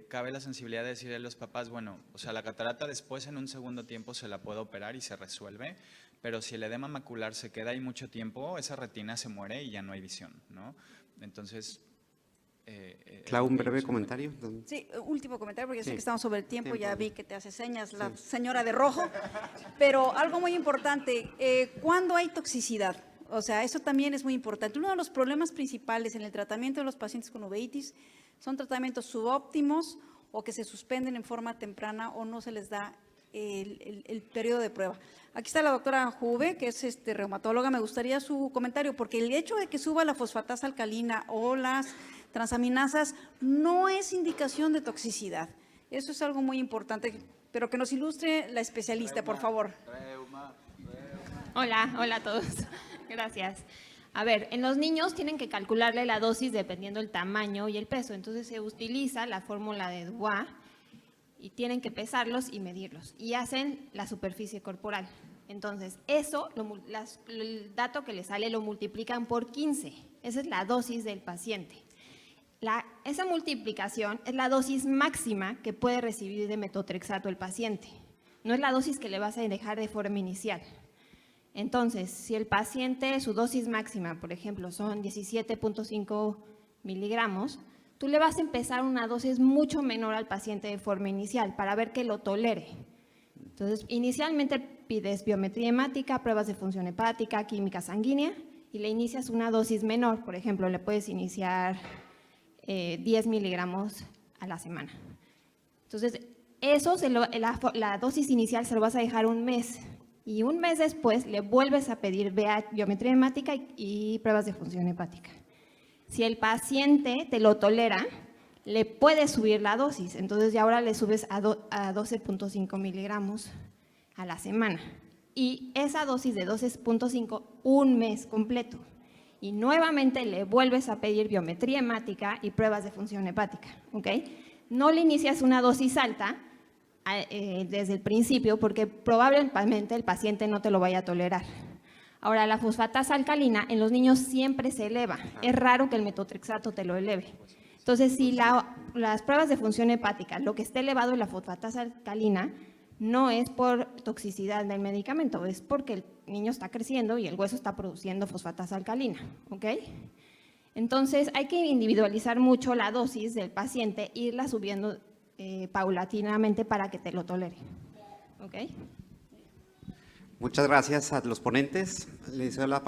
cabe la sensibilidad de decirle a los papás, bueno, o sea, la catarata después en un segundo tiempo se la puede operar y se resuelve, pero si el edema macular se queda ahí mucho tiempo, esa retina se muere y ya no hay visión, ¿no? Entonces… Clau, un breve comentario. Sí, último comentario, porque sé Sí. que estamos sobre el tiempo, ya Tiempo. vi que te hace señas la señora de rojo, pero algo muy importante, ¿cuándo hay toxicidad? O sea, eso también es muy importante. Uno de los problemas principales en el tratamiento de los pacientes con uveitis son tratamientos subóptimos o que se suspenden en forma temprana o no se les da el periodo de prueba. Aquí está la doctora Juve, que es reumatóloga. Me gustaría su comentario, porque el hecho de que suba la fosfatasa alcalina o las transaminasas no es indicación de toxicidad. Eso es algo muy importante, pero que nos ilustre la especialista, por favor. Hola a todos. Gracias. A ver, en los niños tienen que calcularle la dosis dependiendo del tamaño y el peso. Entonces se utiliza la fórmula de Dubois y tienen que pesarlos y medirlos. Y hacen la superficie corporal. Entonces, eso, el dato que les sale lo multiplican por 15. Esa es la dosis del paciente. Esa multiplicación es la dosis máxima que puede recibir de metotrexato el paciente. No es la dosis que le vas a dejar de forma inicial. Entonces, si el paciente, su dosis máxima, por ejemplo, son 17.5 miligramos, tú le vas a empezar una dosis mucho menor al paciente de forma inicial para ver que lo tolere. Entonces, inicialmente pides biometría hemática, pruebas de función hepática, química sanguínea y le inicias una dosis menor. Por ejemplo, le puedes iniciar 10 miligramos a la semana. Entonces, eso la dosis inicial se lo vas a dejar un mes. Y un mes después le vuelves a pedir biometría hemática y pruebas de función hepática. Si el paciente te lo tolera, le puedes subir la dosis. Entonces ya ahora le subes a 12.5 miligramos a la semana. Y esa dosis de 12.5, un mes completo. Y nuevamente le vuelves a pedir biometría hemática y pruebas de función hepática. ¿Ok? No le inicias una dosis alta desde el principio porque probablemente el paciente no te lo vaya a tolerar. Ahora, la fosfatasa alcalina en los niños siempre se eleva. Es raro que el metotrexato te lo eleve. Entonces, si las pruebas de función hepática, lo que esté elevado en la fosfatasa alcalina, no es por toxicidad del medicamento, es porque el niño está creciendo y el hueso está produciendo fosfatasa alcalina. ¿Ok? Entonces, hay que individualizar mucho la dosis del paciente, irla subiendo paulatinamente para que te lo tolere. ¿Ok? Muchas gracias a los ponentes. Les doy la